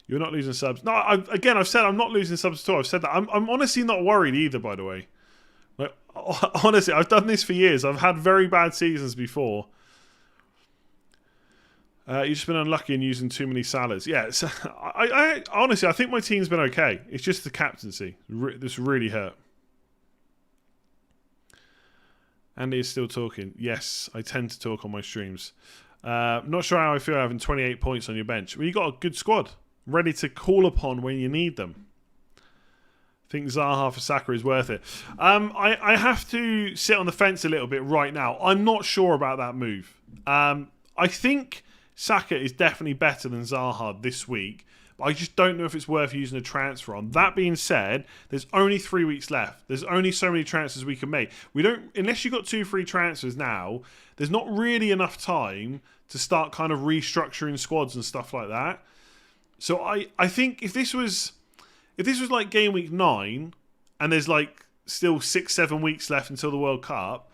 You're not losing subs. No, I've said I'm not losing subs at all. I've said that. I'm honestly not worried either, by the way. Like, honestly, I've done this for years. I've had very bad seasons before. You've just been unlucky in using too many Salahs. Yeah, so I honestly, I think my team's been okay. It's just the captaincy. This really hurt. Andy is still talking. Yes, I tend to talk on my streams. Not sure how I feel having 28 points on your bench. Well, you got a good squad. Ready to call upon when you need them. I think Zaha for Saka is worth it. I have to sit on the fence a little bit right now. I'm not sure about that move. I think Saka is definitely better than Zaha this week, but I just don't know if it's worth using a transfer on. That being said, there's only 3 weeks left. There's only so many transfers we can make. Unless you've got 2 free transfers now, there's not really enough time to start kind of restructuring squads and stuff like that. So I think if this was like game week 9 and there's like still 6-7 weeks left until the World Cup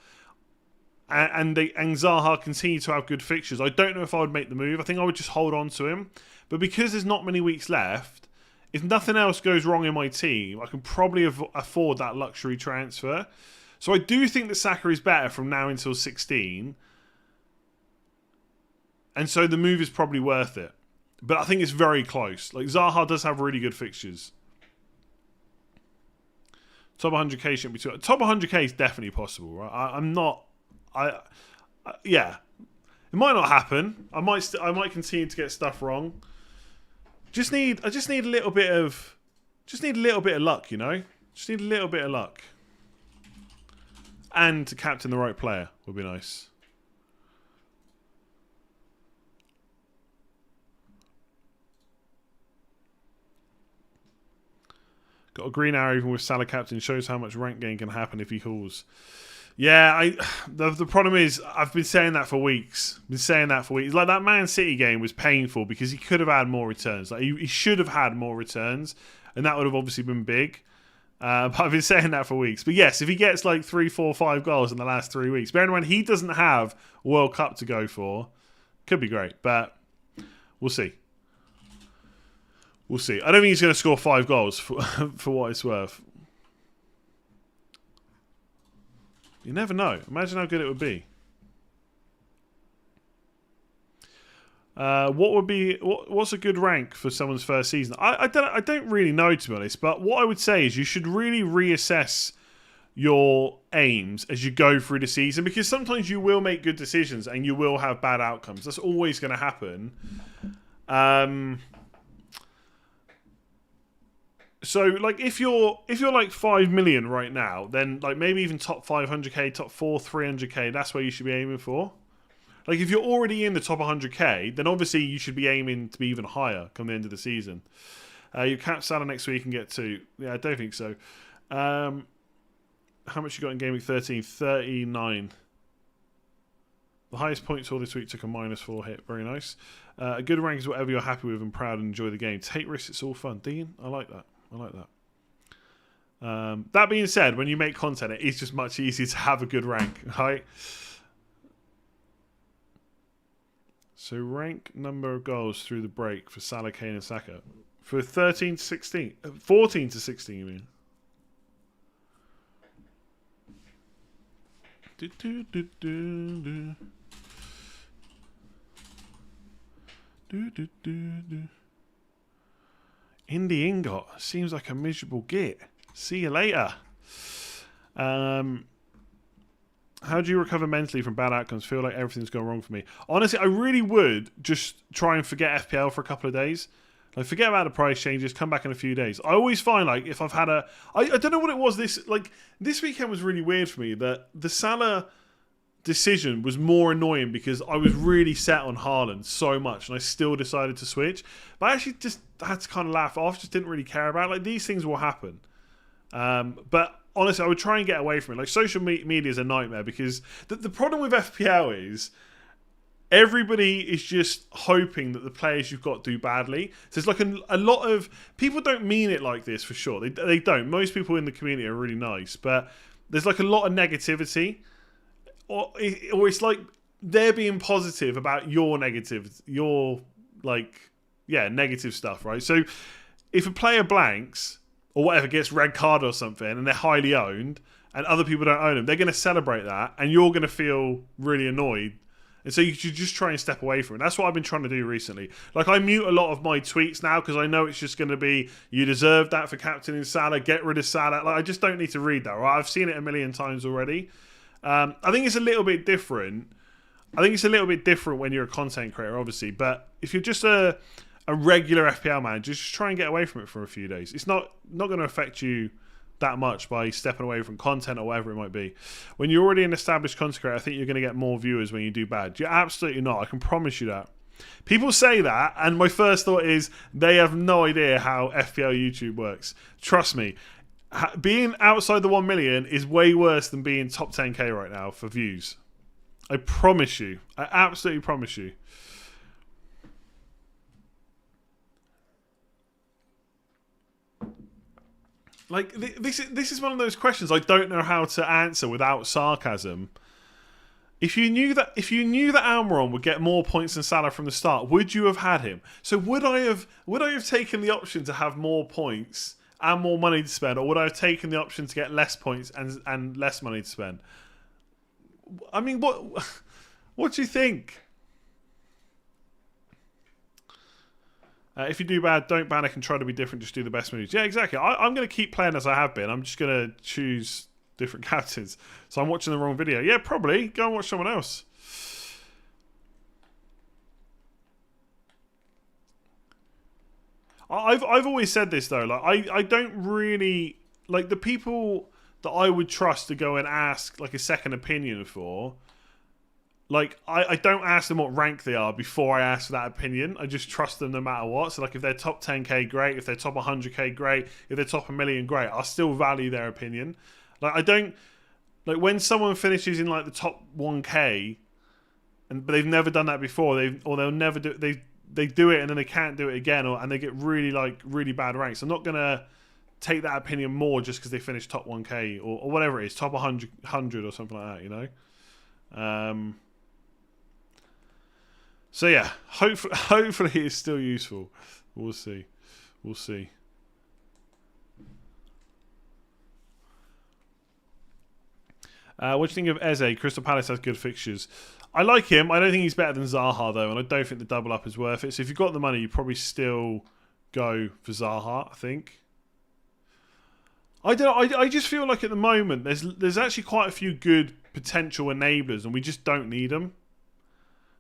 and Zaha continue to have good fixtures, I don't know if I would make the move. I think I would just hold on to him. But because there's not many weeks left, if nothing else goes wrong in my team, I can probably afford that luxury transfer. So I do think that Saka is better from now until 16. And so the move is probably worth it. But I think it's very close. Like, Zaha does have really good fixtures. Top 100k shouldn't be too... Top 100k is definitely possible, right? I'm not... yeah. It might not happen. I might continue to get stuff wrong. I just need a little bit of... Just need a little bit of luck, you know? Just need a little bit of luck. And to captain the right player would be nice. Got a green arrow even with Salah captain. Shows how much rank gain can happen if he calls. Yeah, the problem is I've been saying that for weeks. Like, that Man City game was painful because he could have had more returns. Like, he should have had more returns, and that would have obviously been big. But I've been saying that for weeks. But yes, if he gets like 3, 4, 5 goals in the last 3 weeks, bear in mind he doesn't have a World Cup to go for. Could be great, but we'll see. We'll see. I don't think he's going to score 5 goals for what it's worth. You never know. Imagine how good it would be. What's a good rank for someone's first season? I don't really know, to be honest. But what I would say is you should really reassess your aims as you go through the season, because sometimes you will make good decisions and you will have bad outcomes. That's always going to happen. So, like, if you're like 5 million right now, then like maybe even top 500k, top 300k, that's where you should be aiming for. Like, if you're already in the top 100k, then obviously you should be aiming to be even higher come the end of the season. You cap Salah next week and get 2. Yeah, I don't think so. How much you got in Game Week 13? 39. The highest points all this week took a -4 hit. Very nice. A good rank is whatever you're happy with and proud and enjoy the game. Take risks, it's all fun. Dean, I like that. I like that. That being said, when you make content, it is just much easier to have a good rank, right? So rank number of goals through the break for Salah, Kane and Saka. For 13 to 16. 14 to 16, you mean? Indy Ingot seems like a miserable git. See you later. How do you recover mentally from bad outcomes? Feel like everything's gone wrong for me. Honestly, I really would just try and forget FPL for a couple of days. Like, forget about the price changes, come back in a few days. I always find, like, if I've had I don't know what it was this weekend was really weird for me, that the Salah decision was more annoying because I was really set on Haaland so much and I still decided to switch. But I actually just had to kind of laugh off, just didn't really care about it. Like, these things will happen. But honestly, I would try and get away from it. Like, social media is a nightmare because the problem with FPL is everybody is just hoping that the players you've got do badly. So it's like a lot of people don't mean it like this for sure. They don't. Most people in the community are really nice, but there's like a lot of negativity, or it's like they're being positive about your negative, negative stuff, right? So if a player blanks or whatever, gets red card or something, and they're highly owned, and other people don't own them, they're going to celebrate that, and you're going to feel really annoyed. And so you should just try and step away from it. That's what I've been trying to do recently. Like, I mute a lot of my tweets now because I know it's just going to be, you deserve that for captaining Salah, get rid of Salah. Like, I just don't need to read that, right? I've seen it a million times already. I think it's a little bit different. When you're a content creator, obviously. But if you're just a regular FPL manager, just try and get away from it for a few days. It's not going to affect you that much by stepping away from content or whatever it might be. When you're already an established content creator, I think you're going to get more viewers when you do bad. You're absolutely not. I can promise you that. People say that, and my first thought is they have no idea how FPL YouTube works. Trust me, being outside the 1 million is way worse than being top 10k right now for views. I promise you. I absolutely promise you. Like, this is one of those questions I don't know how to answer without sarcasm. If you knew that Almiron would get more points than Salah from the start, would you have had him? So would I have taken the option to have more points and more money to spend, or would I have taken the option to get less points and less money to spend? I mean, what do you think? If you do bad, don't panic and try to be different. Just do the best moves. Yeah, exactly. I'm going to keep playing as I have been. I'm just going to choose different captains. So I'm watching the wrong video. Yeah, probably. Go and watch someone else. I've always said this, though. Like, I don't really... Like, the people that I would trust to go and ask, like, a second opinion for... Like, I don't ask them what rank they are before I ask for that opinion. I just trust them no matter what. So, like, if they're top 10k, great. If they're top 100k, great. If they're top 1 million, great. I'll still value their opinion. Like, I don't... Like, when someone finishes in, like, the top 1k, but they've never done that before, they'll never do... They do it and then they can't do it again, and they get really bad ranks. I'm not going to take that opinion more just because they finished top 1k or whatever it is, top 100 or something like that, you know? So yeah, hopefully it's still useful. We'll see. What do you think of Eze? Crystal Palace has good fixtures. I like him. I don't think he's better than Zaha though, and I don't think the double up is worth it. So if you've got the money, you probably still go for Zaha, I think. I don't. I just feel like at the moment there's actually quite a few good potential enablers, and we just don't need them.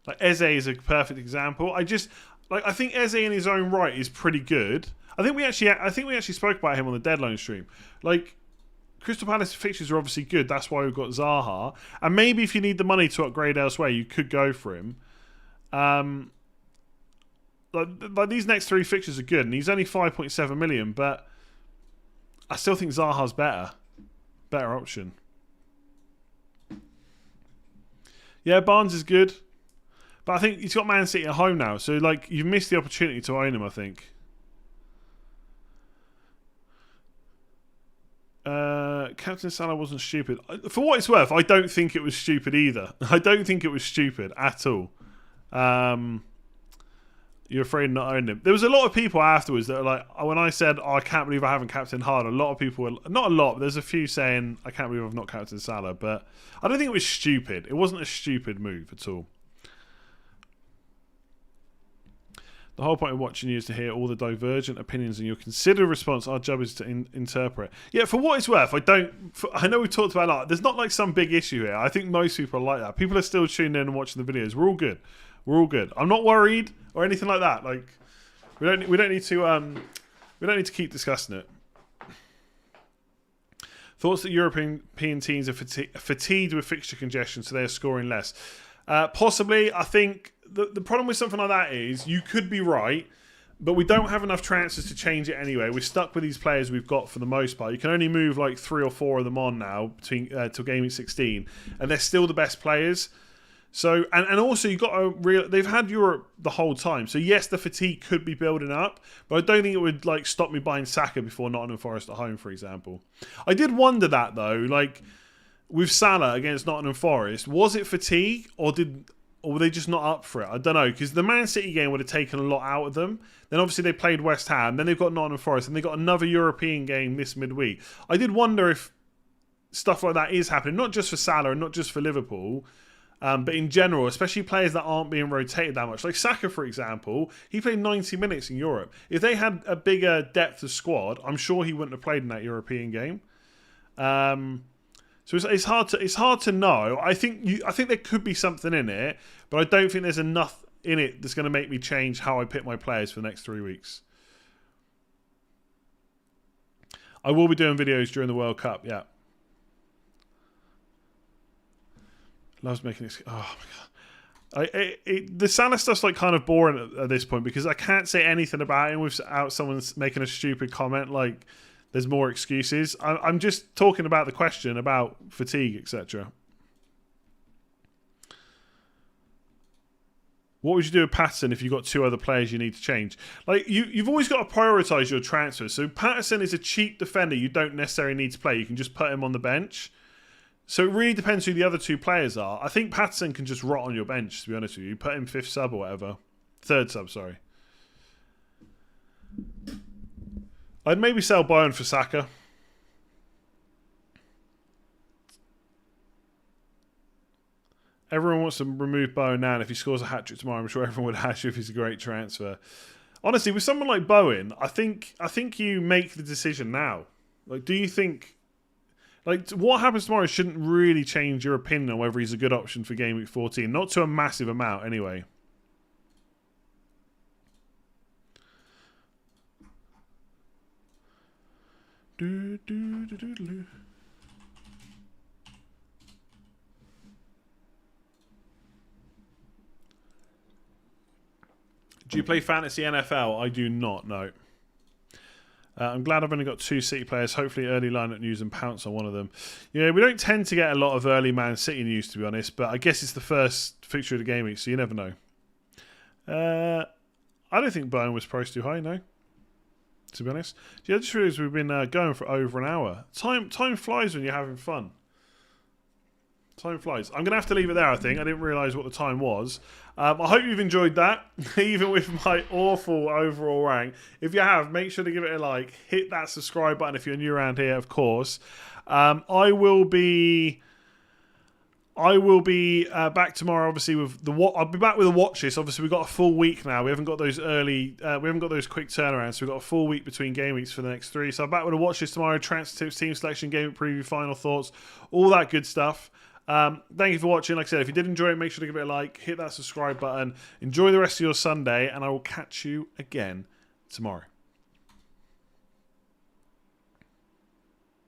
Like, Eze is a perfect example. I think Eze in his own right is pretty good. I think we actually spoke about him on the deadline stream. Like, Crystal Palace fixtures are obviously good. That's why we've got Zaha. And maybe if you need the money to upgrade elsewhere, you could go for him. Like, like these next 3 fixtures are good, and he's only 5.7 million, but I still think Zaha's better option. Yeah, Barnes is good, but I think he's got Man City at home now, so like you've missed the opportunity to own him, I think. Captain Salah wasn't stupid. For what it's worth, I don't think it was stupid either. I don't think it was stupid at all. You're afraid not owning him. There was a lot of people afterwards that were like, when I said, I can't believe I haven't captained hard, a lot of people were, not a lot, but there's a few saying, I can't believe I've not captained Salah, but I don't think it was stupid. It wasn't a stupid move at all. The whole point of watching you is to hear all the divergent opinions and your considered response. Our job is to interpret. Yeah, for what it's worth, I know we've talked about a lot. There's not like some big issue here. I think most people are like that. People are still tuning in and watching the videos. We're all good. We're all good. I'm not worried or anything like that. Like we don't need to keep discussing it. Thoughts that European teams are fatigued with fixture congestion, so they're scoring less. Possibly, I think the problem with something like that is you could be right, but we don't have enough transfers to change it anyway. We're stuck with these players we've got for the most part. You can only move like 3 or 4 of them on now between till Gameweek 16, and they're still the best players. So and also you got to they've had Europe the whole time. So yes, the fatigue could be building up, but I don't think it would like stop me buying Saka before Nottingham Forest at home, for example. I did wonder that though, like with Salah against Nottingham Forest, was it fatigue or were they just not up for it? I don't know, because the Man City game would have taken a lot out of them. Then obviously they played West Ham, then they've got Nottingham Forest, and they've got another European game this midweek. I did wonder if stuff like that is happening, not just for Salah and not just for Liverpool, but in general, especially players that aren't being rotated that much. Like Saka, for example, he played 90 minutes in Europe. If they had a bigger depth of squad, I'm sure he wouldn't have played in that European game. So it's hard to know. I think there could be something in it, but I don't think there's enough in it that's going to make me change how I pick my players for the next 3 weeks. I will be doing videos during the World Cup, yeah. Loves making this. Oh my god, the Salah stuff's like kind of boring at this point because I can't say anything about him without someone making a stupid comment like there's more excuses. I'm just talking about the question about fatigue, etc. What would you do with Patterson if you've got 2 other players you need to change? Like you've always got to prioritise your transfers. So Patterson is a cheap defender you don't necessarily need to play. You can just put him on the bench. So it really depends who the other 2 players are. I think Patterson can just rot on your bench, to be honest with you. Put him 5th sub or whatever. 3rd sub, sorry. I'd maybe sell Bowen for Saka. Everyone wants to remove Bowen now, and if he scores a hat-trick tomorrow, I'm sure everyone would hash if he's a great transfer. Honestly, with someone like Bowen, I think you make the decision now. Like, do you think... Like, what happens tomorrow shouldn't really change your opinion on whether he's a good option for Game Week 14. Not to a massive amount, anyway. Do you play Fantasy NFL? I do not, no. I'm glad I've only got 2 City players. Hopefully early lineup news and pounce on one of them. Yeah, we don't tend to get a lot of early Man City news, to be honest, but I guess it's the first fixture of the game week, so you never know. I don't think Bowen was priced too high, no. To be honest. Yeah, I just realised we've been going for over an hour. Time flies when you're having fun. Time flies. I'm going to have to leave it there, I think. I didn't realise what the time was. I hope you've enjoyed that, even with my awful overall rank. If you have, make sure to give it a like. Hit that subscribe button if you're new around here, of course. I will be back tomorrow, obviously, with I'll be back with a watch list. Obviously, we've got a full week now. We haven't got those we haven't got those quick turnarounds. So we've got a full week between game weeks for the next 3. So I'm back with a watch list tomorrow. Transfer tips, team selection, game preview, final thoughts, all that good stuff. Thank you for watching. Like I said, if you did enjoy it, make sure to give it a like, hit that subscribe button. Enjoy the rest of your Sunday, and I will catch you again tomorrow.